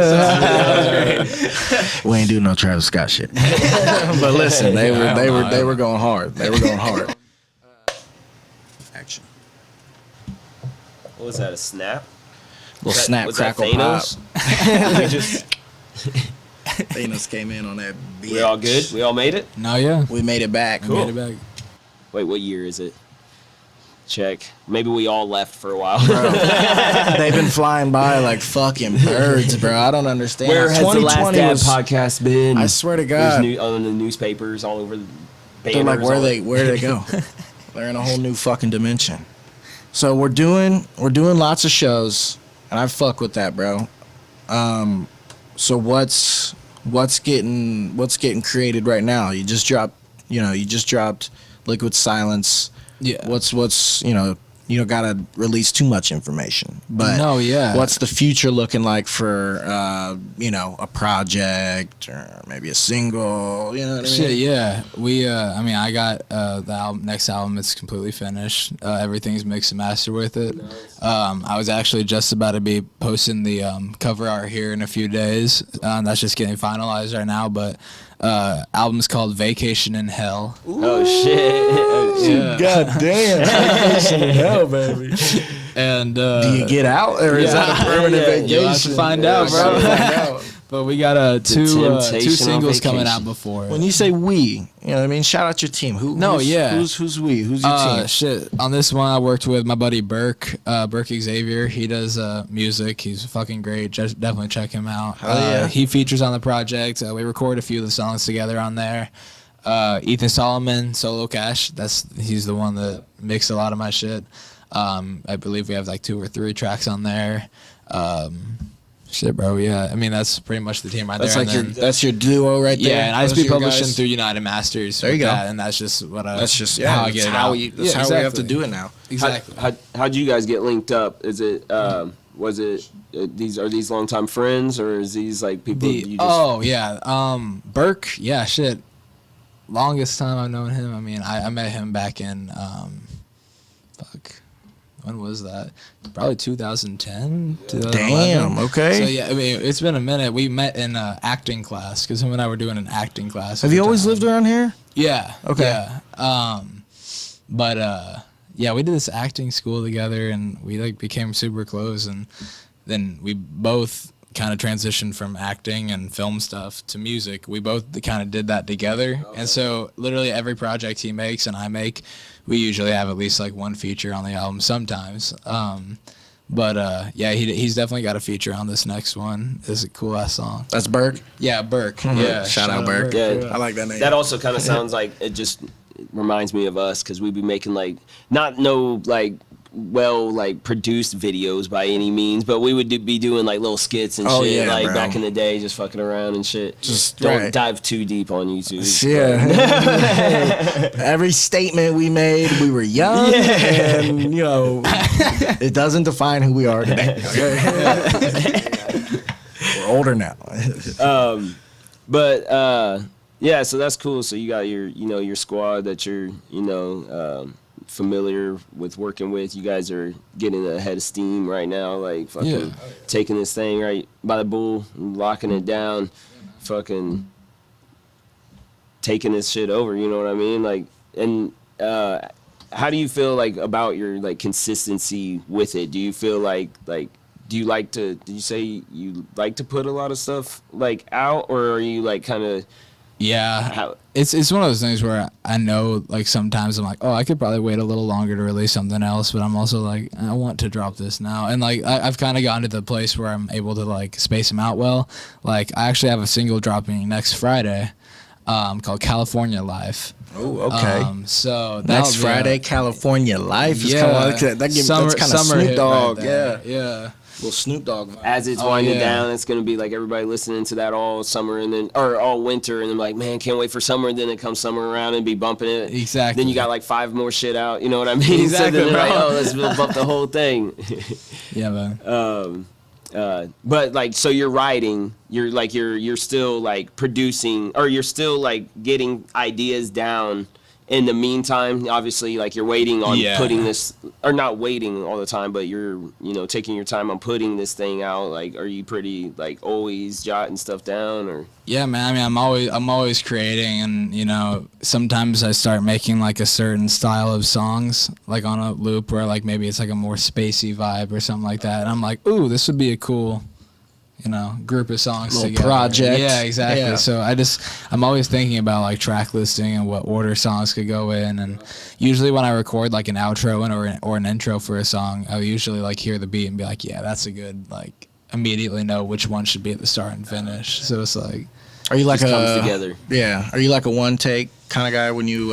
S5: We ain't doing no Travis Scott shit. But listen, they were going hard. They were going hard. Action.
S1: What was that, a snap?
S5: Little snap,
S1: Was that
S5: crackle, pop.
S1: Thanos? We just...
S5: Thanos came in on that bitch.
S1: We all good? We all made it?
S6: No, yeah.
S5: We made it back.
S6: We made it back.
S1: Wait, what year is it? Check. Maybe we all left for a while.
S5: They've been flying by like fucking birds, bro. I don't understand.
S1: Where has the Last
S5: 2020
S1: Dad
S5: was-
S1: podcast been?
S5: I swear to
S1: There's
S5: God.
S1: on the newspapers all over the banners.
S5: They're like, where
S1: all-
S5: do they go? They're in a whole new fucking dimension. So we're doing lots of shows, and I fuck with that, bro. So what's getting created right now? You just dropped Liquid Silence.
S6: Yeah.
S5: What's you don't gotta release too much information. But
S6: No, yeah.
S5: what's the future looking like for a project or maybe a single? You know what I mean?
S6: Shit, yeah. We, I mean, I got the next album. It's completely finished. Everything's mixed and mastered with it. I was actually just about to be posting the cover art here in a few days. That's just getting finalized right now. But album's called Vacation in Hell.
S1: Oh, shit.
S6: Yeah.
S5: God damn, vacation in hell, baby.
S6: And
S5: Do you get out, or is that a permanent
S1: Yeah,
S5: vacation?
S6: you'll have to find out, bro.
S5: Find out.
S6: But we got two
S1: temptation on
S6: singles coming
S1: vacation.
S6: out before it.
S5: When you say we, you know what I mean? Shout out your team. Who's we? Who's your team?
S6: Shit. On this one, I worked with my buddy Burke Xavier. He does music. He's fucking great. Just definitely check him out.
S5: Hell yeah.
S6: He features on the project. We record a few of the songs together on there. Ethan Solomon, Solo Cash. He's the one that mixed a lot of my shit. I believe we have like 2 or 3 tracks on there. Shit, bro. Yeah. I mean, that's pretty much the team right
S5: That's
S6: there.
S5: like
S6: And then-
S5: that's your duo right there.
S6: yeah, and I just
S5: Those
S6: be
S5: are your
S6: publishing
S5: guys?
S6: through United Masters.
S5: There you
S6: with
S5: go.
S6: that, and that's just what I.
S5: That's just
S6: how I
S5: that's
S6: get it
S5: how
S6: out.
S5: we that's
S6: Yeah,
S5: how we have
S6: exactly.
S5: to do it now.
S6: Exactly.
S1: How'd you guys get linked up? Is it was it these longtime friends, or is these like people you just
S6: Burke. Yeah, shit. Longest time I've known him. I mean, I met him back in when was that? Probably 2010. 2011.
S5: Damn. Okay.
S6: So yeah, I mean, it's been a minute. We met in acting class because him and I were doing an acting class.
S5: Have you always lived around here?
S6: Yeah.
S5: Okay.
S6: Yeah. Yeah, we did this acting school together, and we like became super close, and then we both kind of transitioned from acting and film stuff to music. We both kind of did that together. Okay. And so literally every project he makes and I make, we usually have at least like one feature on the album sometimes. But yeah, he's definitely got a feature on this next one. It's a cool ass song.
S5: That's Burke?
S6: Yeah, Burke. Yeah.
S5: Shout out Burke.
S1: Yeah.
S5: I like that name.
S1: That also kind of sounds like it just reminds me of us because we'd be making like produced videos by any means, but we would be doing like little skits and shit
S5: bro.
S1: back in the day, just fucking around and shit.
S5: Just
S1: don't dive too deep on YouTube.
S5: Yeah. Every statement we made, we were young, and it doesn't define who we are today. We're older now.
S1: Yeah, so that's cool. So you got your squad that you're familiar with working with. You guys are getting ahead of steam right now, like fucking taking this thing right by the bull, locking it down, fucking taking this shit over, you know what I mean? Like, and how do you feel like about your like consistency with it? Do you feel like do you like to, did you say you like to put a lot of stuff like out, or are you like kind of
S6: it's one of those things where I know like sometimes I'm like, oh, I could probably wait a little longer to release something else, but I'm also like, I want to drop this now. And like I've kind of gotten to the place where I'm able to like space them out well. Like I actually have a single dropping next Friday called California Life.
S5: Oh, okay.
S6: So
S5: next Friday, California Life is kind of like that's kind of Snoop Dogg.
S6: Right, yeah.
S5: Little Snoop Dogg vibe.
S1: As it's winding down, it's gonna be like everybody listening to that all summer or all winter, and then like, man, can't wait for summer. And then it comes summer around and be bumping it.
S6: Exactly.
S1: Then you got like 5 more shit out. You know what I mean?
S6: Exactly.
S1: So then they're like, oh, let's bump the whole thing.
S6: Yeah, man.
S1: But like, so you're writing, you're still like producing, or you're still like getting ideas down. In the meantime, obviously, like you're waiting on putting this, or not waiting all the time, but you're, taking your time on putting this thing out. Like, are you pretty like always jotting stuff down, or?
S6: Yeah, man. I mean, I'm always creating, and sometimes I start making like a certain style of songs, like on a loop, where like maybe it's like a more spacey vibe or something like that, and I'm like, ooh, this would be a cool, group of songs
S5: little
S6: together.
S5: Project.
S6: Yeah, exactly.
S5: Yeah.
S6: So I'm always thinking about like track listing and what order songs could go in. And usually when I record like an outro or an intro for a song, I'll usually like hear the beat and be like, yeah, that's a good, like immediately know which one should be at the start and finish. So it's like,
S5: are you like
S1: comes together.
S5: Yeah. Are you like a one take kind of guy when you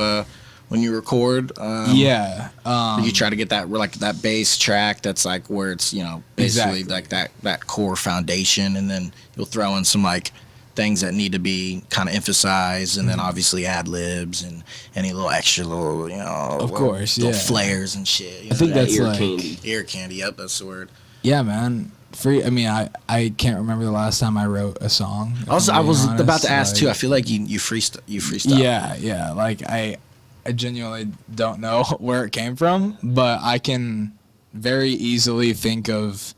S5: record? You try to get that bass track that's like where it's basically like that core foundation, and then you'll throw in some like things that need to be kind of emphasized, and then obviously ad libs and any little extra little flares and shit.
S6: I think that's
S1: ear
S6: like
S1: candy.
S5: Ear candy. Yep, that's the word.
S6: Yeah, man. I mean, I can't remember the last time I wrote a song.
S5: I was about to ask too. I feel like you freestyle.
S6: Yeah. Like I genuinely don't know where it came from, but I can very easily think of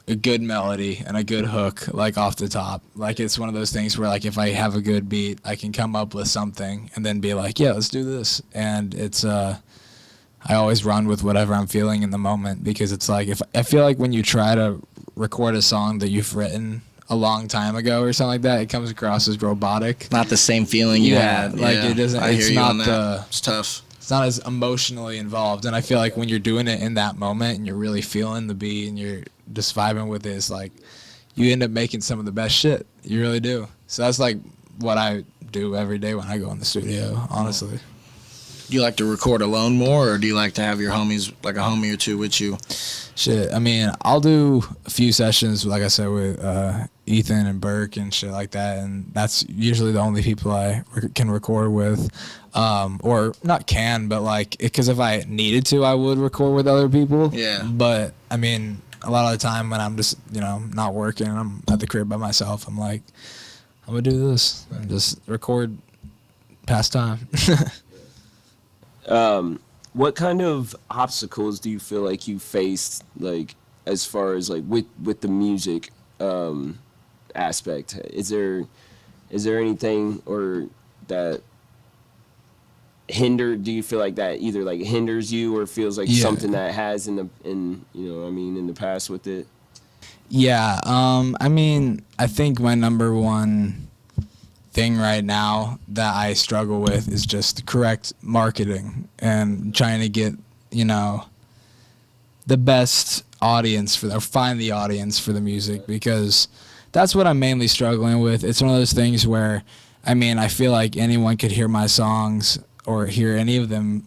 S6: a good melody and a good hook like off the top. Like it's one of those things where like if I have a good beat, I can come up with something and then be like, yeah, let's do this. And it's I always run with whatever I'm feeling in the moment, because it's like I feel like when you try to record a song that you've written a long time ago or something like that, it comes across as robotic.
S5: Not the same feeling you had.
S6: Like it doesn't. It's not
S5: it's tough.
S6: It's not as emotionally involved, and I feel like when you're doing it in that moment and you're really feeling the beat and you're just vibing with it, it's like you end up making some of the best shit. You really do. So that's like what I do every day when I go in the studio, honestly.
S5: Do you like to record alone more, or do you like to have your homies, like a homie or two with you?
S6: Shit, I mean, I'll do a few sessions, like I said, with Ethan and Burke and shit like that, and that's usually the only people I can record with. Or not can, but like, because if I needed to, I would record with other people.
S5: Yeah.
S6: But, I mean, a lot of the time when I'm just, not working, I'm at the crib by myself, I'm like, I'm going to do this and just record past time.
S1: What kind of obstacles do you feel like you faced, like as far as like with the music aspect? Is there anything or that do you feel like that either like hinders you or feels like something that has in the past with it?
S6: Yeah, I mean, I think my number one thing right now that I struggle with is just correct marketing and trying to get, you know, the best audience or find the audience for the music, because that's what I'm mainly struggling with. It's one of those things where, I mean, I feel like anyone could hear my songs or hear any of them,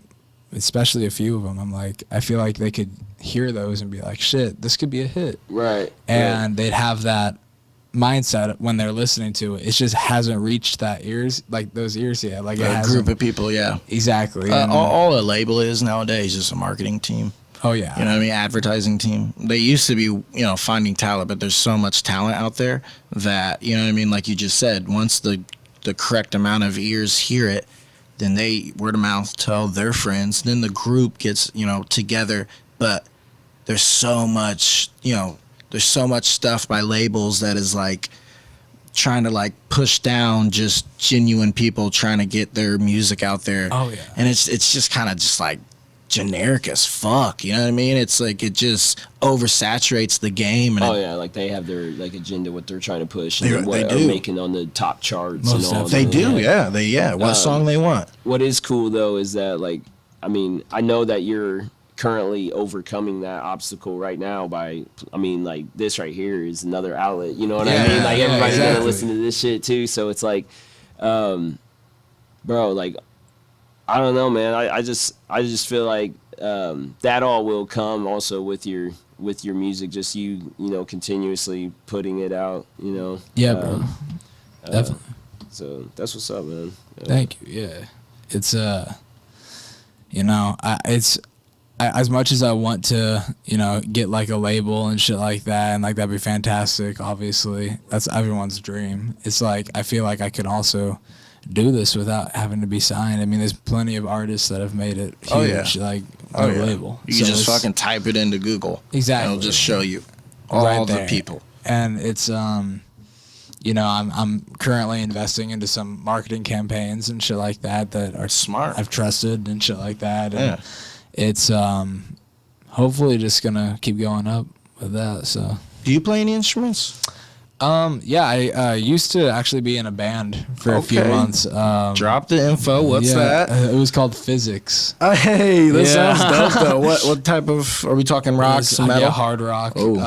S6: especially a few of them. I'm like, I feel like they could hear those and be like, shit, this could be a hit.
S1: Right.
S6: And they'd have that mindset when they're listening to it. It just hasn't reached that ears, like those ears yet. Like
S5: A group of people, yeah.
S6: Exactly.
S5: All a label is nowadays is just a marketing team.
S6: Oh yeah.
S5: You know what I mean? Advertising team. They used to be, you know, finding talent, but there's so much talent out there that, you know what I mean? Like you just said, once the correct amount of ears hear it, then they word of mouth tell their friends. Then the group gets, you know, together. But there's so much, you know, there's so much stuff by labels that is like trying to like push down just genuine people trying to get their music out there.
S6: Oh yeah.
S5: And it's just kind of just like generic as fuck, you know what I mean? It's like it just oversaturates the game. And
S1: Oh yeah, like they have their like agenda, what they're trying to push,
S5: They-
S1: and what
S5: they
S1: are
S5: do.
S1: making on the top charts
S6: Most
S1: and all.
S5: they
S1: that.
S5: do, yeah. What song they want.
S1: What is cool though is that, like, I mean, I know that you're currently overcoming that obstacle right now by, I mean, like this right here is another outlet. You know what I
S6: Yeah,
S1: mean? Like
S6: yeah,
S1: everybody's gonna
S6: exactly.
S1: listen to this shit too. So it's like, bro, like, I don't know, man. I just feel like that all will come also with your music. Just you know, continuously putting it out. You know.
S6: Yeah, bro. Definitely.
S1: So that's what's up, man. Yeah.
S6: Thank you. Yeah. It's you know, as much as I want to, you know, get like a label and shit like that, and like that'd be fantastic. Obviously, that's everyone's dream. It's like I feel like I can also do this without having to be signed. I mean, there's plenty of artists that have made it huge,
S5: Oh, yeah.
S6: like
S5: Oh,
S6: no
S5: yeah.
S6: label.
S5: You can
S6: So
S5: just
S6: it's-
S5: fucking type it into Google.
S6: Exactly.
S5: It'll just show you all
S6: Right
S5: the
S6: there.
S5: people.
S6: And it's you know, I'm currently investing into some marketing campaigns and shit like that are
S5: Smart.
S6: I've trusted and shit like that. And
S5: Yeah.
S6: it's hopefully just gonna keep going up with that. So
S5: Do you play any instruments?
S6: yeah, I used to actually be in a band for a few
S5: Okay.
S6: months.
S5: Drop the info. What's that?
S6: It was called Physics.
S5: Hey, that
S6: Yeah.
S5: sounds dope though. What type of are we talking? Rock, some metal?
S6: Yeah, hard rock.
S5: Oh.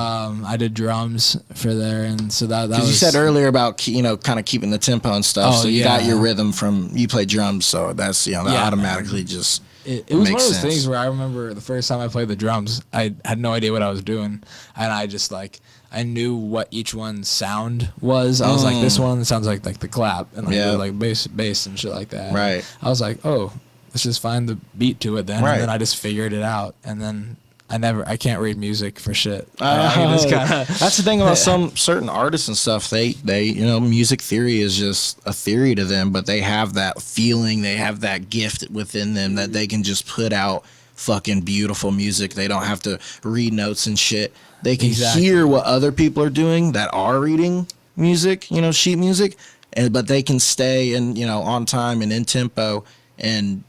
S6: I did drums for there, and so that
S5: Because
S6: was.
S5: you said earlier about you know kind of keeping the tempo and stuff.
S6: Oh,
S5: so you got
S6: yeah.
S5: your rhythm from you play drums, so that's you know that
S6: Yeah,
S5: automatically just
S6: It was one of
S5: makes
S6: those
S5: sense.
S6: things where I remember the first time I played the drums, I had no idea what I was doing, and I just like I knew what each one's sound was. I was like, this one sounds like the clap and like
S5: Yeah.
S6: the, like bass and shit like that.
S5: Right.
S6: I was like, oh, let's just find the beat to it then,
S5: Right.
S6: and then I just figured it out, and then I can't read music for shit. I just kinda,
S5: That's the thing about some certain artists and stuff. They you know music theory is just a theory to them, but they have that feeling, they have that gift within them that they can just put out fucking beautiful music. They don't have to read notes and shit. They can
S6: Exactly.
S5: hear what other people are doing that are reading music, you know, sheet music, but they can stay and you know on time and in tempo and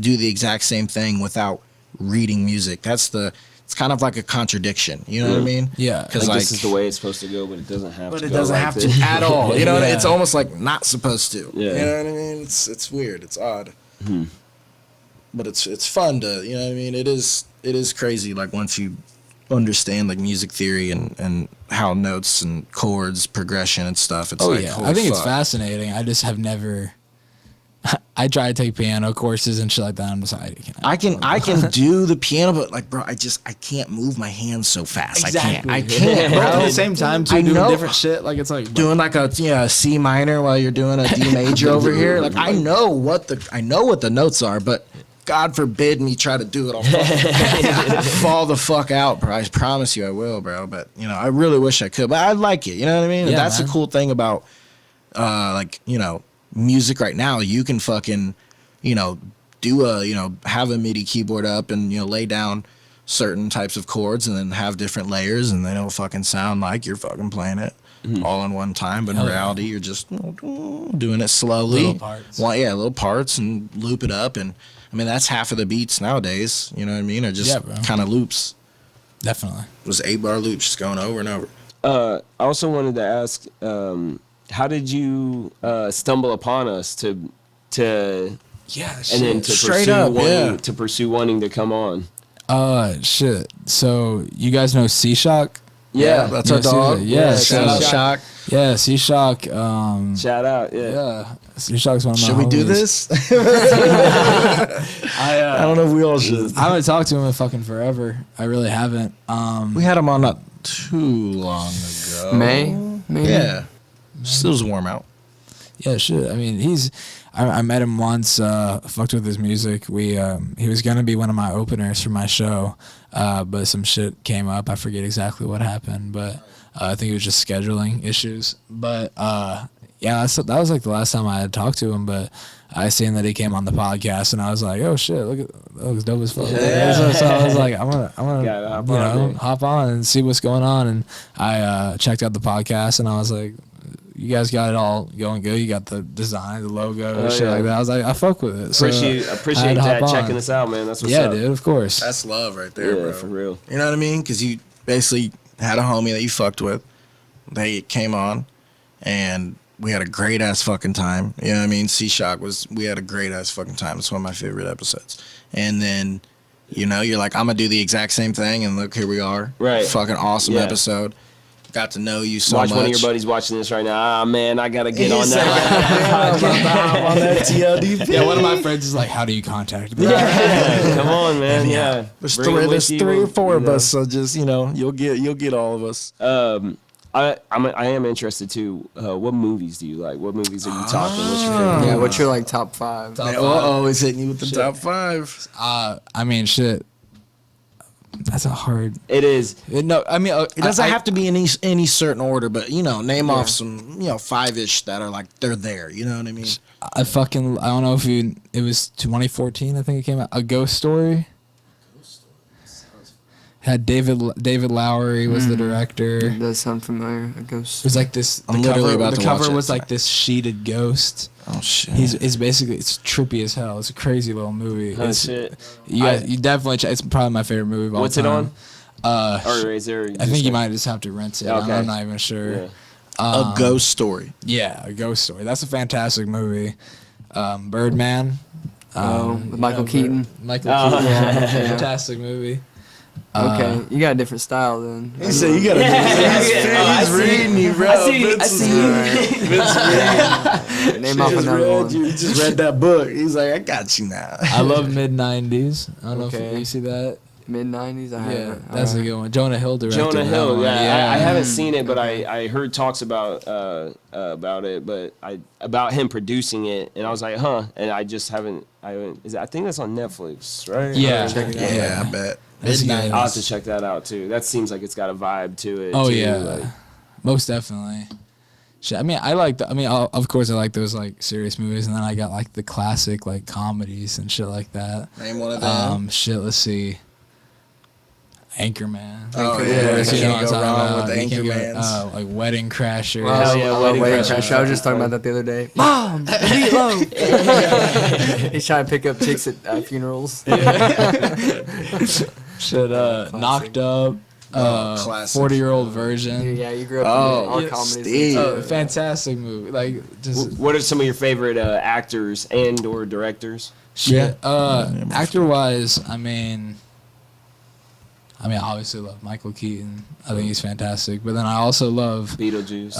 S5: do the exact same thing without reading music. It's kind of like a contradiction. You know what I mean?
S6: Yeah.
S5: Because
S1: Like,
S5: like
S1: this is the way it's supposed to go, but it doesn't have
S5: but
S1: to.
S5: it
S1: go
S5: doesn't
S1: like
S5: have
S1: this.
S5: to at all. You know,
S6: Yeah.
S5: it's almost like not supposed to.
S1: Yeah.
S5: You know what I mean? It's weird. It's odd. But it's fun to you know what I mean. It is crazy. Like once you understand like music theory and how notes and chords progression and stuff. It's
S6: oh
S5: like
S6: yeah,
S5: holy
S6: I think it's
S5: fuck.
S6: fascinating. I just have never. I try to take piano courses and shit like that. I'm just like,
S5: I can do the piano, but like, bro, I can't move my hands so fast.
S6: Exactly.
S5: I can't, bro.
S6: At the same time, too,
S5: I
S6: doing
S5: know.
S6: different shit. Like it's like
S5: Doing like a C minor while you're doing a D major over here. Like I know what the notes are, but God forbid me try to do it. I'll fall the fuck out, bro. I promise you I will, bro. But you know, I really wish I could. But I like it. You know what I mean? And
S6: Yeah,
S5: that's
S6: man.
S5: the cool thing about like, you know, music right now. You can fucking, you know, have a MIDI keyboard up and, you know, lay down certain types of chords and then have different layers and they don't fucking sound like you're fucking playing it all in one time. But in
S6: Hell yeah.
S5: reality, you're just doing it slowly.
S6: Little parts.
S5: Little parts and loop it up. And I mean, that's half of the beats nowadays. You know what I mean? Or just
S6: Yeah, bro.
S5: kind of loops.
S6: definitely.
S5: It was 8-bar loops just going over and over.
S1: I also wanted to ask, how did you stumble upon us to
S6: Yeah,
S1: and then to
S5: Straight
S1: pursue
S5: up,
S1: wanting,
S5: yeah.
S1: to pursue wanting to come on?
S6: Shit. So you guys know C-Shock?
S1: Yeah,
S5: That's
S6: Yeah,
S5: our dog.
S6: seriously. Yeah,
S5: shout out
S6: so-
S5: Shock.
S6: Yeah, C-Shock.
S1: shout out. Yeah.
S6: Yeah, C-Shock's one of my
S5: Should we do
S6: homies.
S5: this? I don't know if we all should.
S6: I haven't talked to him in fucking forever. I really haven't.
S5: We had him on not too long ago.
S4: May, maybe.
S5: Yeah. Still was warm out.
S6: Yeah, shit. I mean, I met him once. Fucked with his music. He was gonna be one of my openers for my show, but some shit came up. I forget exactly what happened, but I think it was just scheduling issues. But yeah, that was like the last time I had talked to him. But I seen that he came on the podcast, and I was like, oh shit, that looks dope as fuck.
S1: Yeah.
S6: So I was like, I'm gonna
S1: Gotta hop
S6: you
S1: on,
S6: know
S1: man.
S6: hop on and see what's going on. And I checked out the podcast, and I was like, you guys got it all going good. You got the design, the logo,
S1: Oh,
S6: shit
S1: yeah.
S6: like that. I was like, I fuck with it. So
S1: Appreciate
S6: I had to
S1: that
S6: hop on.
S1: checking us out, man. That's what's
S6: Yeah,
S1: up.
S6: dude, of course.
S5: That's love right there,
S1: Yeah,
S5: bro.
S1: for real.
S5: You know what I mean? Because you basically had a homie that you fucked with. They came on, and we had a great ass fucking time. You know what I mean? C-Shock we had a great ass fucking time. It's one of my favorite episodes. And then, you know, you're like, I'm going to do the exact same thing, and look, here we are.
S1: Right.
S5: Fucking awesome
S1: Yeah.
S5: episode. Got to know you so
S1: Watch
S5: much.
S1: one of your buddies watching this right now. Ah, man, I gotta get on
S5: said,
S1: that.
S5: "Damn, on that TLDP.
S6: Yeah, one of my friends is like, how do you contact me?
S1: Yeah, come on, man. Yeah,
S5: There's
S1: Bring 'em with
S5: there's
S1: you,
S5: 3 or 4 of
S1: you know.
S5: us, so just, you know, you'll get all of us.
S1: I am interested too. What movies do you like? What movies are you talking? What's your favorite?
S4: Yeah, what's your like top 5?
S5: Man, always hitting you with the top 5.
S6: I mean, shit. That's a hard.
S1: It is.
S6: No, I mean,
S5: It doesn't have to be in any certain order, but you know, name off some, you know, 5-ish that are like they're there. You know what I mean?
S6: I don't know if it was 2014. I think it came out. A Ghost Story. Had David Lowery was the director.
S4: It does sound familiar. A
S6: It
S4: ghost.
S6: was like this. The
S5: I'm literally about
S6: the
S5: to watch
S6: cover
S5: it
S6: was like
S5: tonight.
S6: this sheeted ghost.
S5: Oh shit!
S6: It's basically it's trippy as hell. It's a crazy little movie.
S1: Oh,
S6: It's-
S1: shit.
S6: You definitely. It's probably my favorite movie of all
S1: What's
S6: time.
S1: it on?
S6: Uh,
S1: Or is there?
S6: I think you might just have to rent it.
S1: Okay.
S6: I'm not even sure.
S1: Yeah.
S5: A ghost story.
S6: Yeah, A Ghost Story. That's a fantastic movie. Birdman.
S4: With Michael Keaton.
S6: Michael
S1: Oh.
S6: Keaton.
S4: Yeah.
S6: Fantastic movie.
S4: Okay, you got a different style then.
S5: He said you gotta. He's reading you, bro.
S1: I see.
S4: Name off another one.
S5: He just read that book. He's like, I got you now.
S6: I love mid '90s. I don't know
S4: Okay.
S6: if you see that.
S4: Mid 90s. I
S6: Yeah,
S4: haven't.
S6: that's a good one. Jonah Hill directed
S1: Jonah
S6: that
S1: Hill.
S6: one.
S1: Yeah, I haven't seen it, but I heard talks about it, but about him producing it, and I was like, huh, and I just haven't. I think that's on Netflix, right?
S6: Yeah,
S4: Check it out.
S5: Yeah, I bet.
S6: That's good.
S5: Midnight.
S1: I'll have to check that out too. That seems like it's got a vibe to it.
S6: Oh
S1: too,
S6: yeah,
S1: like-
S6: most definitely. Shit, I mean, I like. Of course, I like those like serious movies, and then I got like the classic like comedies and shit like that.
S5: Name one of them.
S6: Shit. Let's see. Anchorman.
S5: Oh,
S6: Of
S5: yeah,
S6: course,
S5: you
S6: you know
S5: can't
S6: what I'm
S5: go
S6: talking
S5: wrong
S6: about.
S5: with
S6: You can't go-
S5: Anchormans.
S6: like Wedding Crashers.
S1: Hell yeah, Wedding
S4: Wedding
S1: Crashers.
S4: Crashers. I was just talking about that the other day. Mom, meatloaf. He's trying to pick up chicks at funerals.
S6: Shit. Knocked Up.
S5: classic.
S6: 40-year-old Version.
S4: Yeah, you grew up in all
S5: yeah,
S4: comedies.
S5: Steve.
S6: Fantastic movie. Like just
S1: What are some of your favorite actors and or directors?
S6: shit. Actor wise, I mean, I obviously love Michael Keaton. I think he's fantastic. But then I also love,
S1: Beetlejuice.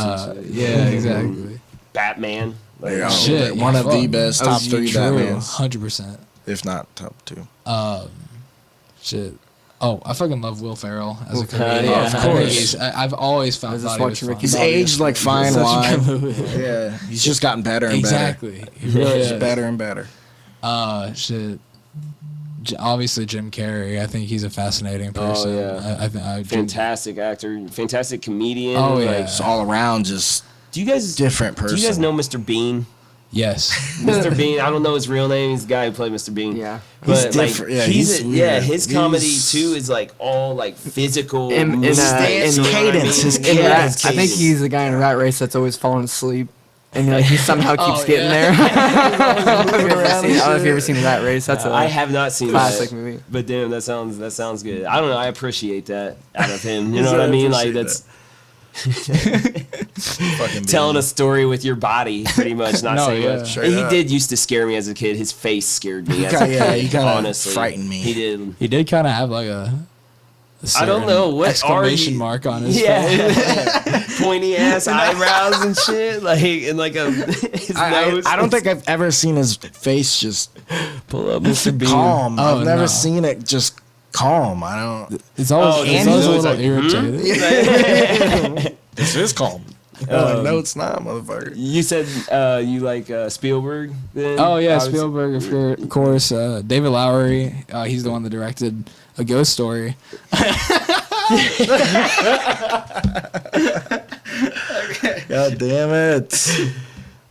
S6: yeah, exactly.
S1: Batman.
S5: There you go.
S6: Shit,
S5: One
S6: yeah,
S5: of the
S6: fuck.
S5: best top 3 Batmans,
S6: 100%.
S5: if not top 2.
S6: Shit. Oh, I fucking love Will Ferrell as a comedian.
S1: Ferrell, yeah.
S6: Of
S1: I
S6: course. I've always found
S4: I was just
S6: thought he was
S4: watching
S6: fun.
S4: Ricky
S5: He's
S4: Bobby.
S5: aged like fine
S6: Such a
S5: wine.
S6: good movie.
S5: Yeah, he's just gotten better and
S6: Exactly. He
S5: better.
S6: really
S5: Just
S6: is.
S5: better and better.
S6: Shit. Obviously Jim Carrey. I think he's a fascinating person.
S1: yeah.
S6: I think
S1: Fantastic actor, fantastic comedian.
S6: Oh, yeah.
S1: like-
S5: It's all around just
S1: do you guys
S5: different person.
S1: Do you guys know Mr. Bean?
S6: Yes.
S1: Mr. Bean. I don't know his real name. He's the guy who played Mr. Bean.
S4: Yeah.
S1: But
S5: He's
S1: like,
S5: different. Yeah,
S1: he's
S5: he's
S1: yeah,
S5: weird.
S1: his comedy
S5: He's-
S1: too is like all like physical.
S4: In
S1: movements,
S5: dance
S1: you know what I
S5: cadence,
S1: mean?
S5: his
S4: In
S5: cadence.
S4: Rat, I think he's the guy in Rat Race that's always falling asleep. And like, he somehow keeps getting there. I don't know if you ever seen Rat Race. That's
S1: I
S4: a
S1: have not seen
S4: classic
S1: that.
S4: movie.
S1: But damn, that sounds good. I don't know. I appreciate that out of him. You know what I mean? Like
S5: appreciate
S1: that's
S5: Fucking
S1: telling
S5: being.
S1: a story with your body, pretty much. Not
S6: No,
S1: saying
S6: yeah.
S1: much.
S5: Straight
S1: He
S5: up.
S1: did used to scare me as a kid. His face scared me. As a
S5: Yeah,
S1: kid,
S5: he kinda
S1: honestly
S5: frightened me.
S1: He did.
S6: He did kind of have like a
S1: I don't know what
S6: exclamation
S1: are you-
S6: mark on his face.
S1: Yeah, pointy ass eyebrows and shit, like and like a his nose.
S5: I don't think I've ever seen his face just
S1: pull up Mr. Bean.
S5: calm.
S6: Oh,
S5: I've never
S6: no.
S5: seen it just calm. I don't.
S6: It's always,
S1: Oh,
S6: it's
S1: and
S6: always a
S1: he's
S6: little
S1: always like,
S5: Hmm?
S6: irritated.
S5: This is calm. No, it's not, motherfucker.
S1: You said you like Spielberg. Then?
S6: Oh yeah,
S1: Obviously.
S6: Spielberg of course. David Lowery, he's the one that directed A Ghost Story.
S5: God damn it.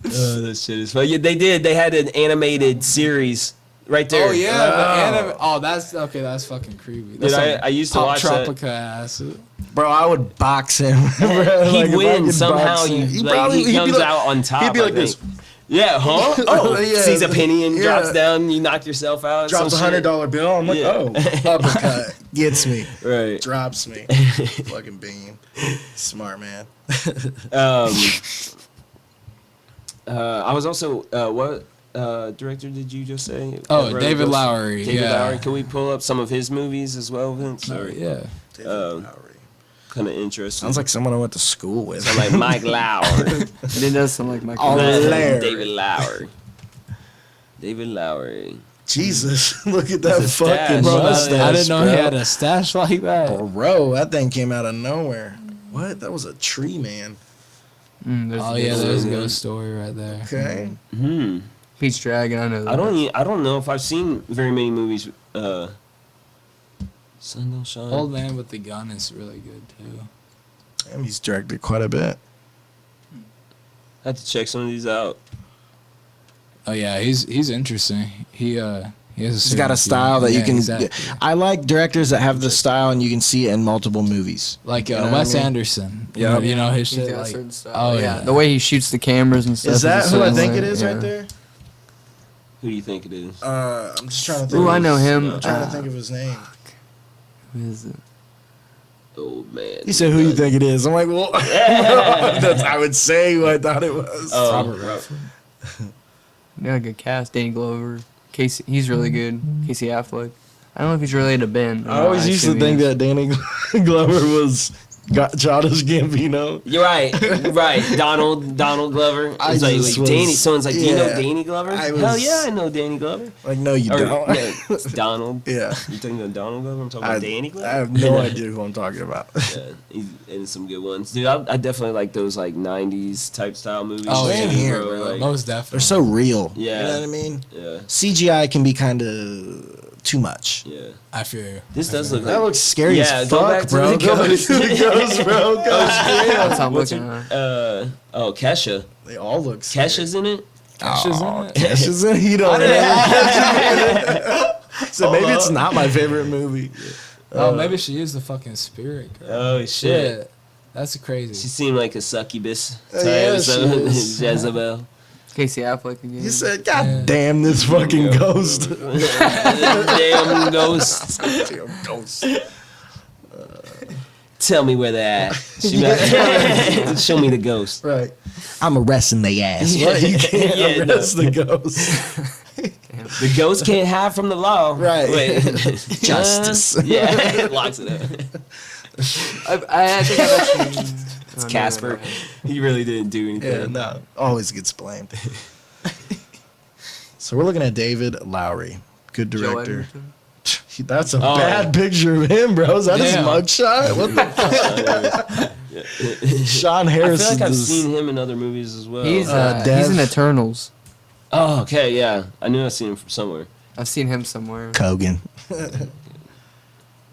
S1: Oh, that shit is funny. Yeah, they did. They had an animated series right there.
S6: That's okay. That's fucking creepy.
S1: Dude,
S6: That's
S1: I used to
S6: Pop
S1: watch that.
S6: Tropica ass.
S5: Bro, I would box him. Bro.
S1: He'd
S5: if I
S1: win
S5: could
S1: somehow.
S5: box him.
S1: He
S5: he'd be
S1: comes
S5: like-
S1: out on top.
S5: He'd be like
S1: I
S5: this.
S1: think. Yeah, huh? Oh,
S5: Yeah.
S1: sees a penny and
S5: Yeah.
S1: drops down. You knock yourself out.
S5: Drops
S1: some shit.
S5: $100 bill. I'm like,
S1: Yeah.
S5: oh, uppercut. Gets me.
S1: Right.
S5: Drops me. Fucking bean. Smart man.
S1: I was also what director did you just say?
S6: Oh,
S1: That wrote
S6: David
S1: Ghost-
S6: Lowery,
S1: David
S6: yeah.
S1: Lowery. Can we pull up some of his movies as well, Vince?
S6: Yeah.
S1: Kind of interesting.
S5: Sounds like someone I went to school with.
S1: Sound like Mike Lowery.
S4: It does sound like Michael.
S5: Oh, Larry.
S1: David Lowery. David Lowery.
S5: Jesus, look at that
S1: It's a
S5: fucking
S1: stash.
S6: Bro,
S5: mustache,
S6: I didn't know
S5: bro.
S6: he had a stash like that.
S5: Bro, that thing came out of nowhere. What? That was a tree man.
S6: Oh yeah, there's a Ghost Story right there.
S5: Okay.
S4: Peach Dragon. I know that.
S1: I don't know if I've seen very many movies. Sun Don't Shine.
S6: Old Man with the Gun is really good too.
S5: Damn, he's directed quite a bit.
S1: I have to check some of these out.
S6: Oh yeah, he's interesting. He has.
S5: He's got a style that you can. I like directors that have the style and you can see it in multiple movies.
S6: Like
S5: You know what
S6: Wes
S5: I mean?
S6: Anderson.
S5: Yeah.
S6: You know his
S4: He's
S6: shit.
S4: got a
S6: Like,
S4: certain style.
S6: oh
S4: yeah.
S6: yeah.
S4: The way he shoots the cameras and stuff.
S5: Is that
S4: a
S5: who I
S4: certain
S5: think
S4: way.
S5: it is
S4: Yeah.
S5: right there?
S1: Who do you think it is?
S5: I'm just trying to think.
S4: Ooh,
S5: of
S4: I know
S5: his-
S4: him.
S5: I'm trying to think of his name.
S4: Who is it?
S1: Old man.
S5: He said, "Who you think it is?" I'm like, "Well, that's, I would say who I thought it was."
S1: Oh,
S4: Yeah, good cast. Danny Glover. Casey. He's really good. Casey Affleck. I don't know if he's related to Ben.
S5: I always used to think that Danny Glover was Childish Gambino.
S1: You're right. You're right. Donald Glover.
S5: I
S1: It's like,
S5: just
S1: like Danny.
S5: was-
S1: Someone's like, do you know
S5: yeah.
S1: Danny Glover?
S5: I
S1: Hell
S5: was-
S1: yeah, I know Danny Glover.
S5: Like, no, you
S1: Or,
S5: don't.
S1: no, it's Donald.
S5: Yeah.
S1: You talking about Donald Glover? I'm talking about Danny Glover.
S5: I have no idea who I'm talking about.
S1: Yeah, he's in some good ones, dude. I definitely like those like '90s type style movies.
S6: Oh,
S1: too,
S5: Same here, bro.
S1: Like,
S6: Most
S5: They're
S6: definitely.
S5: so real.
S1: Yeah.
S5: You know what I mean?
S1: yeah,
S5: CGI can be kind of too much.
S1: yeah.
S6: I feel you.
S1: This does look
S5: That
S1: like.
S5: looks scary
S1: Yeah,
S5: as
S1: go back
S5: fuck,
S1: to
S5: bro.
S1: the ghost.
S5: Go to the ghost, bro. Ghost.
S4: That's how I'm
S1: What's
S4: looking
S1: her-
S4: at.
S1: Kesha.
S5: They all look scary.
S1: Kesha's in it.
S6: Kesha's in it.
S5: Kesha's in it. You don't So maybe it's not my favorite movie.
S6: Oh, maybe she is the fucking spirit girl.
S1: Oh shit.
S6: Shit. That's
S1: She
S6: crazy.
S1: seemed like a succubus type.
S5: Yeah,
S1: so,
S5: she is.
S1: Jezebel.
S4: Casey Affleck again.
S5: He said, "God damn this fucking ghost."
S1: Damn ghosts.
S5: Damn ghost.
S1: Tell me where they're at. Show me the ghost.
S5: Right. I'm arresting the ass. What? You can't
S1: Yeah, no.
S5: arrest the ghost.
S1: The ghost can't hide from the law.
S5: Right.
S1: Wait.
S5: Justice.
S1: Yeah. Locks it up.
S4: I think I've actually.
S1: It's Casper. He really didn't do anything.
S5: Yeah, no. Always gets blamed. So we're looking at David Lowery. Good director. That's a bad picture of him, bro. Is that his
S6: Damn.
S5: mugshot? What the fuck? Sean
S1: I
S5: Harris.
S1: feel like I've
S5: is-
S1: seen him in other movies as well.
S4: He's
S5: Dev.
S4: in Eternals.
S1: Oh, okay, yeah. I knew I'd seen him from somewhere.
S4: I've seen him somewhere.
S5: Kogan.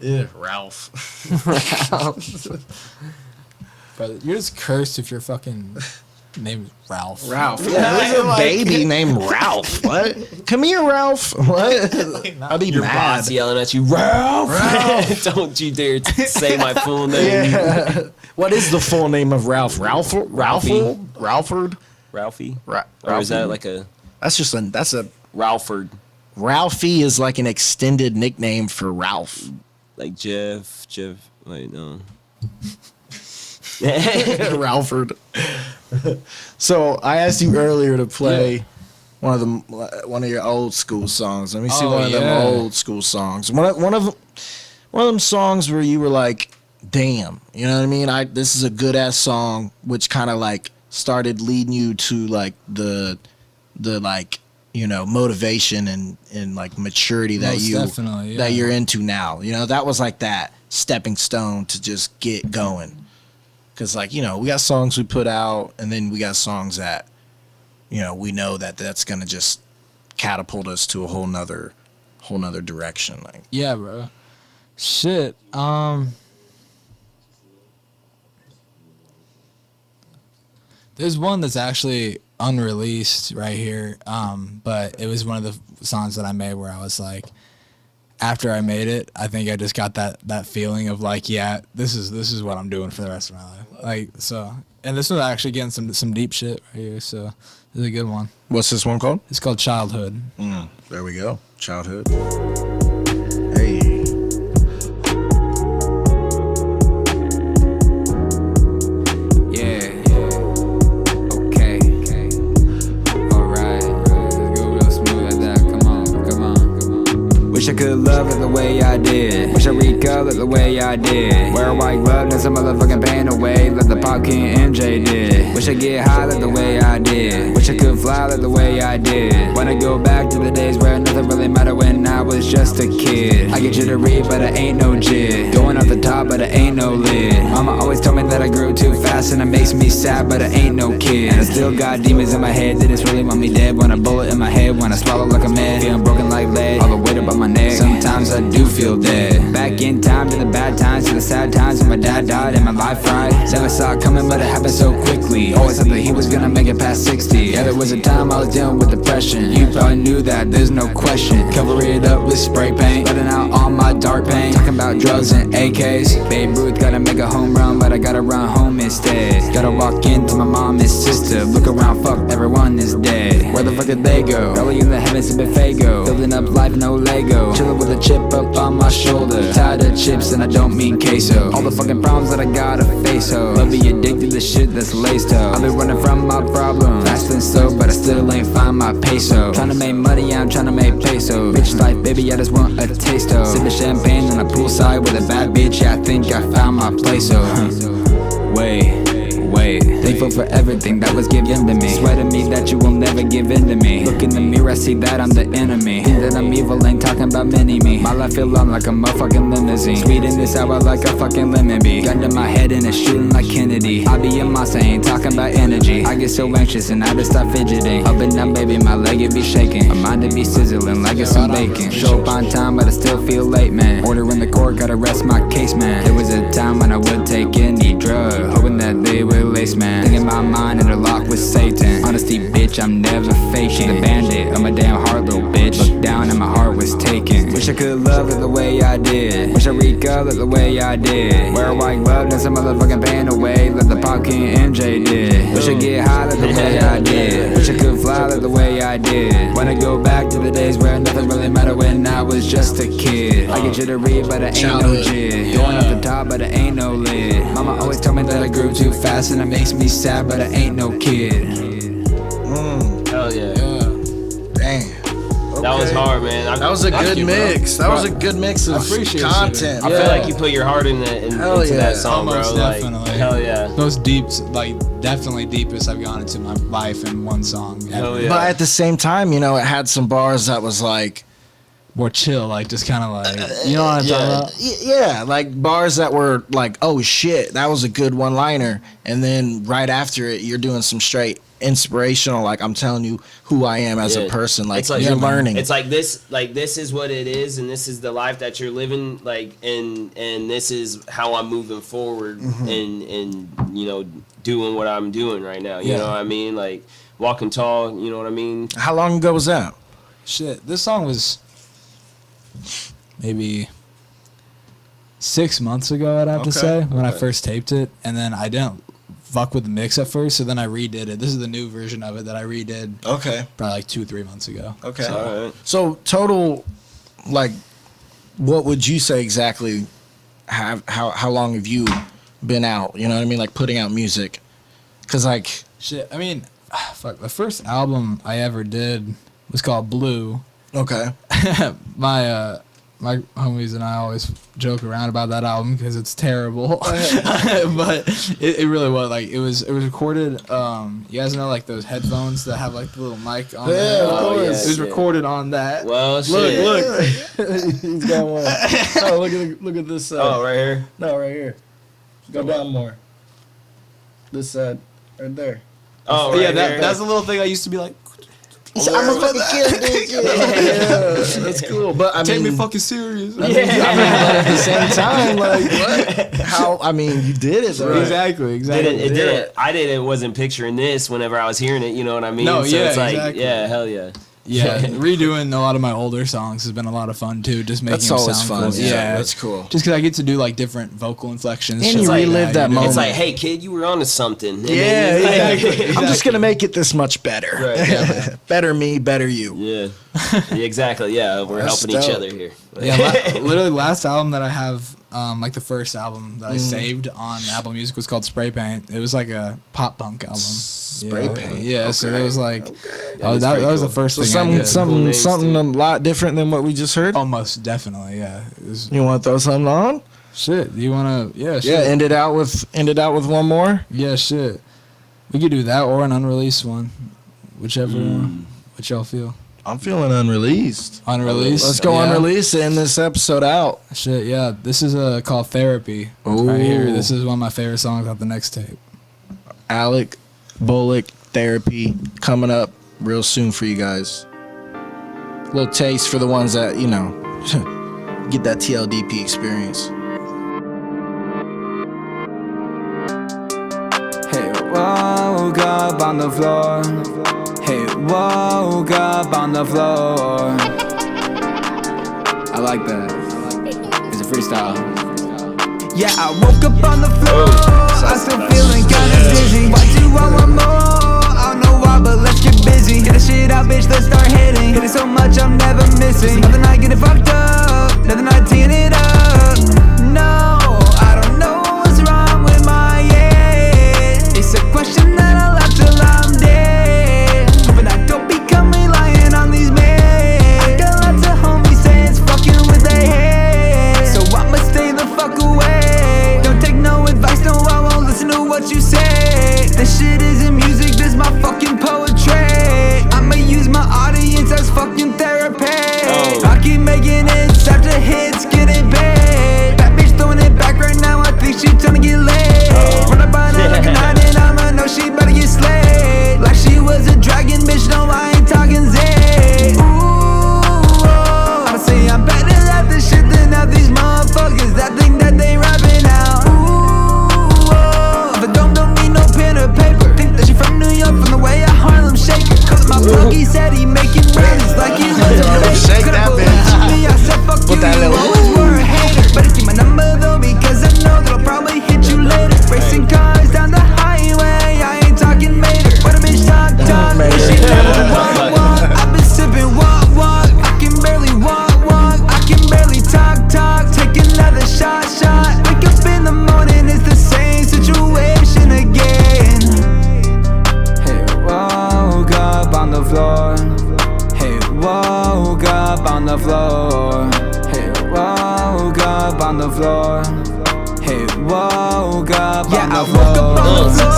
S5: Yeah, Ralph.
S6: Brother, you're just cursed if your fucking name is Ralph.
S5: Ralph. Yeah, there's a baby named Ralph. What? Come here, Ralph. What? I'd be
S1: Your
S5: mad.
S1: boss yelling at you, Ralph! Don't you dare say my full name.
S5: Yeah. What is the full name of Ralph? Ralphford? Ralphford?
S1: Ralphie?
S5: Ra-
S1: Or is that
S5: Ralphie?
S1: like a
S5: That's a
S1: Ralphford?
S5: Ralphie is like an extended nickname for Ralph.
S1: Like Jeff, wait, no.
S5: Ralford. So I asked you earlier to play one of your old school songs. Let me see one of them old school songs. One of them songs where you were like, damn, you know what I mean? This is a good ass song, which kind of like started leading you to like the like, you know, motivation and like maturity that that you're into now. You know, that was like that stepping stone to just get going. Cause like, you know, we got songs we put out, and then we got songs that, you know, we know that that's gonna just catapult us to a whole nother direction. Like,
S6: yeah, bro. Shit. There's one that's actually unreleased right here, but it was one of the songs that I made where I was like, after I made it, I think I just got that feeling of like, yeah, this is what I'm doing for the rest of my life. Like, so, and this was actually getting some deep shit right here, so it's a good one.
S5: what's this one called?
S6: It's called Childhood.
S5: There we go. Childhood. Hey.
S7: Yeah. Okay. Alright. Let's go real smooth like that. Come on. Wish I could love it the way I did. Wish I recovered the way I did. Wear a white glove, let some motherfucking pain away. Let the Pop King MJ did. Wish I get high like the way I did. Wish I could fly like the way I did. Wanna go back to the days where nothing really mattered when I was just a kid. I get you to read, but I ain't no jit. Going off the top, but I ain't no lid. Mama always told me that I grew too fast, and it makes me sad, but I ain't no kid. And I still got demons in my head that just really want me dead. Want a bullet in my head, when I swallow like a man. Feeling broken like lead, all the weight up on my neck. Sometimes I do feel dead. Back in time to the bad times, to the sad times when my dad died and my life fried. Never saw it coming, but it happened so quickly. Always thought that he was gonna make it past 60. Yeah, there was a time I was dealing with depression. You probably knew that, there's no question. Cover it up with spray paint, letting out all my dark pain. Talking about drugs and AKs. Babe Ruth gotta make a home run, but I gotta run home instead. Gotta walk into my mom and sister. Look around, fuck, everyone is dead. Where the fuck did they go? Probably in the heavens, sipping Fago. Building up life, no Lego. Chillin' with a chip up on my shoulder. Tired of chips, and I don't mean queso. All the fucking problems that I gotta face, ho. Love be addicted to shit that's laced, ho. I've been running from my problems, fast and slow, but I still ain't find my peso. Tryna make money, yeah, I'm tryna make peso. Rich life, baby, I just want a taste, ho. Sipping champagne on a poolside with a bad bitch, yeah, I think I found my place, ho. Wait. Thankful for everything that was given to me. Swear to me that you will never give in to me. Look in the mirror, I see that I'm the enemy. Think that I'm evil, ain't talking about mini-me. My life feel long like a motherfucking limousine. Sweet in this hour like a fucking lemon bee. Gun to my head and it's shooting like Kennedy. I be a monster, ain't talking about energy. I get so anxious and I just start fidgeting. Up and down, baby, my leg it be shaking. My mind it be sizzling like it's some bacon. Show up on time, but I still feel late, man. Order in the court, gotta rest my case, man. There was a time when I would take any drug, hoping that they would lace, man. Thinking my mind interlocked with Satan. Honesty, bitch, I'm never faking. The bandit, I'm a damn hard little bitch. Looked down and my heart was taken. Wish I could love it the way I did. Wish I recovered the way I did. Wear a white glove, let some motherfucking pain away. Let the Pop King MJ did. Wish I get high like the way I did. Wish I could fly like the way I did. Wanna go back to the days where nothing really mattered when I was just a kid. I get you to read, but I ain't no jit. Going off the top, but I ain't no lid. Mama always told me that I grew too fast, and it makes me sad, but I ain't no kid.
S1: Hell yeah.
S5: Damn.
S1: That was hard, man.
S5: That was a good mix. That was a good mix of content.
S1: I feel like you put your heart into that song,
S6: Almost
S1: bro.
S6: definitely.
S1: Like, hell yeah.
S6: Most deep, like definitely deepest I've gone into my life in one song.
S1: Hell
S6: Ever.
S1: yeah.
S5: But at the same time, you know, it had some bars that was like,
S6: More chill, like just kind of like, you know what I'm talking about?
S5: yeah, like bars that were like, oh shit, that was a good one-liner, and then right after it, you're doing some straight inspirational, like I'm telling you who I am as a person, like,
S1: It's like
S5: you're learning.
S1: It's like this is what it is, and this is the life that you're living, like, and this is how I'm moving forward, and you know, doing what I'm doing right now. You know what I mean? Like walking tall. You know what I mean?
S5: How long ago was that?
S6: Shit, this song was maybe 6 months ago, I'd have to say, when I first taped it, and then I didn't fuck with the mix at first, so then I redid it. This is the new version of it that I redid.
S5: Okay.
S6: Probably like 2-3 months ago.
S5: Okay.
S1: All right.
S5: So total, like, what would you say exactly? How long have you been out? You know what I mean? Like putting out music. Cause like,
S6: Shit, I mean, fuck. The first album I ever did was called Blue.
S5: okay.
S6: My homies and I always joke around about that album because it's terrible, but it really was like it was recorded. You guys know like those headphones that have like the little mic on there.
S5: of course.
S6: It was
S1: Yeah.
S6: recorded on that.
S1: Well, shit.
S5: Look. He's got one. Oh, look at this side.
S1: Oh, right here.
S5: No, right here. Go down more. This side, right there.
S1: Oh, right
S6: yeah,
S1: here.
S6: that's the little thing I used to be like.
S5: I'm a fucking kid, dude. Yeah, that's cool. But I
S6: Take
S5: mean,
S6: me fucking serious.
S5: but at the same time, like what? How? I mean, you did it though.
S6: Exactly.
S1: It didn't. I didn't. Wasn't picturing this whenever I was hearing it. You know what I mean?
S6: No,
S1: so
S6: yeah,
S1: it's like,
S6: exactly.
S1: yeah, hell yeah.
S6: Yeah, redoing a lot of my older songs has been a lot of fun too. Just making
S5: That's
S6: them
S5: always
S6: sound
S5: fun.
S6: cool.
S5: Yeah, that's cool.
S6: Just because I get to do like different vocal inflections.
S5: And
S6: shit
S5: you
S6: like
S5: relive that
S6: you know?
S5: moment.
S1: It's like, hey, kid, you were onto something. And
S5: Yeah,
S1: then it's like-
S5: exactly. I'm just gonna make it this much better.
S1: Right. Yeah,
S5: Better me, better you.
S1: yeah. Exactly. Yeah, we're
S5: That's
S1: helping each
S5: dope.
S1: other here.
S6: Yeah, literally last album that I have, like the first album that I saved on Apple Music was called Spray Paint. It was like a pop punk album.
S5: Spray paint.
S6: Yeah, so it was like,
S1: is
S6: that
S1: pretty
S6: was the
S1: cool.
S6: first
S5: So
S6: thing I did.
S5: something a lot different than what we just heard.
S6: Almost definitely, yeah. It was,
S5: You want to throw something on?
S6: shit, do you want to, yeah, shit.
S5: Yeah, end it out with one more.
S6: Yeah, shit. We could do that or an unreleased one, whichever one, what y'all feel.
S5: I'm feeling unreleased.
S6: Unreleased?
S5: Let's go
S6: Yeah.
S5: unreleased and end this episode out.
S6: Shit, yeah. This is called Therapy. Right here. This is one of my favorite songs off the next tape.
S5: Alec Bullock Therapy coming up real soon for you guys. Little taste for the ones that, you know, get that TLDP experience.
S7: Hey, woke up on the floor. Hey, woke up on the floor. I like that. It's a freestyle. Yeah, I woke up on the floor. I'm still feeling kinda dizzy. Why do I want more? I don't know why, but let's get busy. Get the shit out, bitch, let's start hitting. Hit it so much, I'm never missing. Another night getting fucked up. Another night teeing it up. No, I don't know what's wrong with my head. It's a question that I'll have till I'm dead. But I don't become relying on these men. I got lots of homies saying it's fucking with their head. So I'ma stay the fuck away. Don't take no advice, no, I won't listen to what you say. This shit isn't music, this my fucking poetry. I'ma use my audience as fucking therapy. I keep making hits after hits, getting paid. That bitch throwing it back right now, I think she tryna get laid. Run up on her looking hot and I'ma know she better get slayed. Like she was a dragon, bitch, no, I ain't talking Zay. Ooh, I'ma say I'm better at this shit than half these motherfuckers that think that they rapping out. Ooh, if I don't need no pen or paper. Think that she from New York from the way I Harlem shake her. Cause my plug, he said he making brownies like he was a baker.
S5: Shake that bitch.
S7: Me, I said fuck you,
S5: that
S7: you
S5: little-
S7: always were a hater. Better keep my number though because I know that I'll probably hit you later. Racing cars down the highway, I ain't talking mater. But a bitch talk, but she never walk. I've been sipping walk. I can barely walk. I can barely talk. Take another shot. Wake up in the morning, it's the same situation again. Hey, woke up on the floor. Hey, woke up on the floor. Hey, woke up on the floor. Hey, woke up on the floor. Yeah, I woke up on the floor.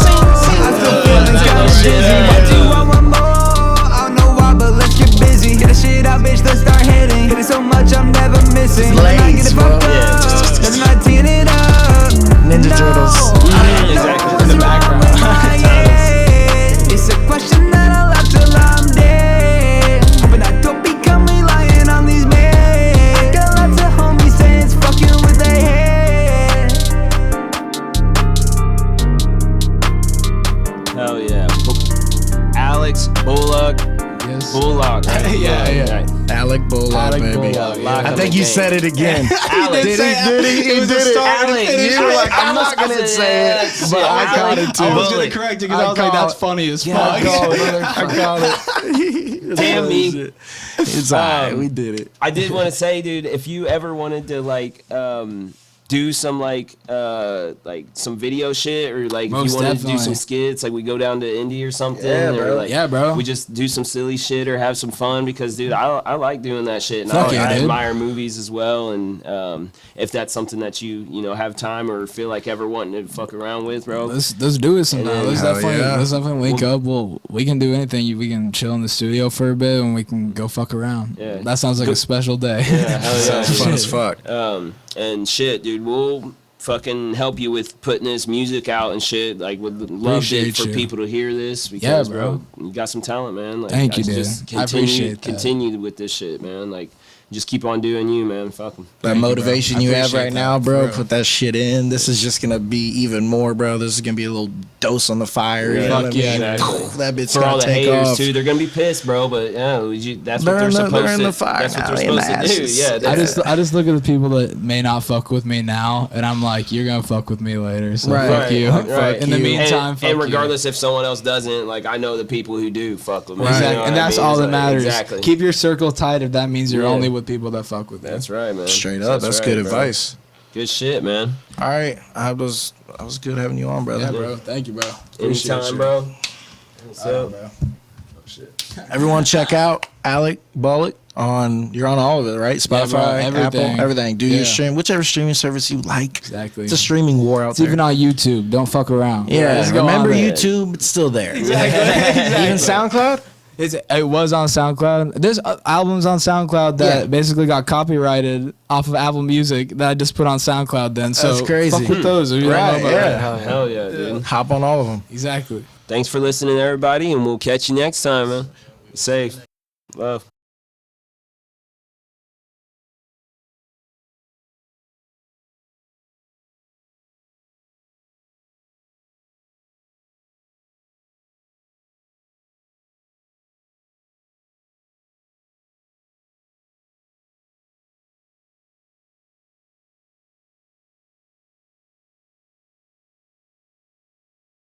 S7: I still feeling kinda dizzy. Why do I want more? I don't know why, but let's get busy. Get the shit out, bitch, let's start hitting. Hit it so much, I'm never missing. Another night getting fucked up. Another night teeing it up.
S5: Ninja Turtles.
S1: Exactly. In the background.
S7: It's a question that I'll have till I'm dead. But I don't become relying on these men. Got lots of homies saying it's fucking with their head.
S1: Hell yeah. Alex Bullock.
S6: Yes.
S1: Bullock. Right?
S6: Yeah.
S1: Right.
S5: Alec Bullock,
S6: Alec
S5: baby.
S6: Bullock, yeah.
S1: Lock
S5: I
S1: on
S5: think
S1: the
S5: you
S1: game.
S5: said it again.
S1: Alex.
S5: Did he? He did it.
S1: Alex.
S5: You were like, I'm not gonna say it, but I caught it too.
S6: I was gonna
S1: Bullock.
S6: correct it because I was like, that's funny as fuck.
S5: I got it.
S1: Damn me.
S5: It's alright. We did it.
S1: I did want to say, dude, if you ever wanted to like do some like some video shit, or like
S6: Most
S1: if you want to do
S6: definitely.
S1: some skits, like we go down to Indy or something,
S5: Yeah,
S1: or
S5: bro.
S1: like
S6: Yeah, bro.
S1: we just do some silly shit or have some fun, because dude, I like doing that shit, and
S6: Fuck
S1: I,
S6: yeah,
S1: I
S6: dude.
S1: admire movies as well, and if that's something that you know have time or feel like ever wanting to fuck around with, bro.
S6: Let's do it sometime.
S1: And then-
S6: Let's
S5: Hell
S6: definitely
S5: yeah.
S6: let's definitely link up. We can do anything. We can chill in the studio for a bit, and we can go fuck around.
S1: Yeah.
S6: That sounds like a special day.
S1: Yeah, hell yeah,
S5: Sounds
S1: dude.
S5: fun as fuck.
S1: And shit, dude, we'll fucking help you with putting this music out and shit. Like, would love
S6: Appreciate
S1: it for
S6: you.
S1: people to hear this, because,
S6: Yeah, bro.
S1: you got some talent, man. Like,
S6: Thank you, dude.
S1: just
S6: I appreciate that.
S1: continue with this shit, man. Like, just keep on doing you, man. Fuck 'em.
S5: That
S6: Thank you, bro.
S5: motivation
S6: I
S5: you have
S6: appreciate
S5: right
S6: that,
S5: now,
S6: for
S5: bro.
S6: real.
S5: Put that shit in. This is just gonna be even more, bro. This is gonna be a little dose on the fire. You know
S6: Fuck
S5: what I
S6: yeah,
S5: mean?
S1: exactly.
S5: That bit's
S1: For
S5: gonna
S1: all the
S5: take
S1: haters
S5: off.
S1: too, they're gonna be pissed, bro. But yeah, that's
S5: They're
S1: what they're
S5: in the-
S1: supposed
S5: they're
S1: to.
S5: in the fire
S1: That's what
S5: now,
S1: they're
S5: in the
S1: supposed to do.
S5: ashes.
S1: Yeah,
S6: I
S1: that's,
S6: just look at the people that may not fuck with me now, and I'm like, you're gonna fuck with me later. So
S5: Right.
S6: fuck you.
S1: Right.
S6: In the
S5: you.
S6: meantime, fuck
S1: and
S6: you.
S1: regardless if someone else doesn't, like, I know the people who do fuck with me.
S5: Right.
S1: you know
S6: Exactly.
S1: what
S6: And
S1: I
S6: that's
S1: mean?
S6: all
S1: It's
S6: that
S1: like-
S6: matters.
S1: Exactly.
S6: Keep your circle tight if that means you're
S1: Yeah.
S6: only with people that fuck with you.
S1: That's right, man.
S5: Straight up. That's
S1: right,
S5: good
S1: bro.
S5: advice.
S1: Good shit, man.
S5: All right. I was good having you on, brother.
S6: Yeah, bro. Thank you, bro. Appreciate
S1: Anytime,
S6: you.
S1: bro. What's up?
S6: Bro.
S5: Everyone check out Alec Bullock you're on all of it, right?
S6: Yeah,
S5: Spotify,
S6: bro,
S5: Apple,
S6: everything.
S5: everything. Do your
S6: Yeah.
S5: stream, whichever streaming service you like.
S6: Exactly.
S5: It's a streaming war out
S6: It's
S5: there.
S6: even on YouTube. Don't fuck around.
S5: Yeah,
S6: Just go
S5: remember
S6: on there.
S5: YouTube? It's still there.
S6: Exactly.
S5: Even SoundCloud?
S6: It was on SoundCloud. There's albums on SoundCloud that
S5: Yeah.
S6: basically got copyrighted off of Apple Music that I just put on SoundCloud then. So
S5: That's crazy.
S6: fuck with those. If you don't know
S5: Right,
S6: about
S5: yeah.
S6: that.
S1: Hell yeah, dude.
S5: Hop on all of them.
S6: Exactly.
S1: Thanks for listening, everybody, and we'll catch you next time, man. Be safe. Love.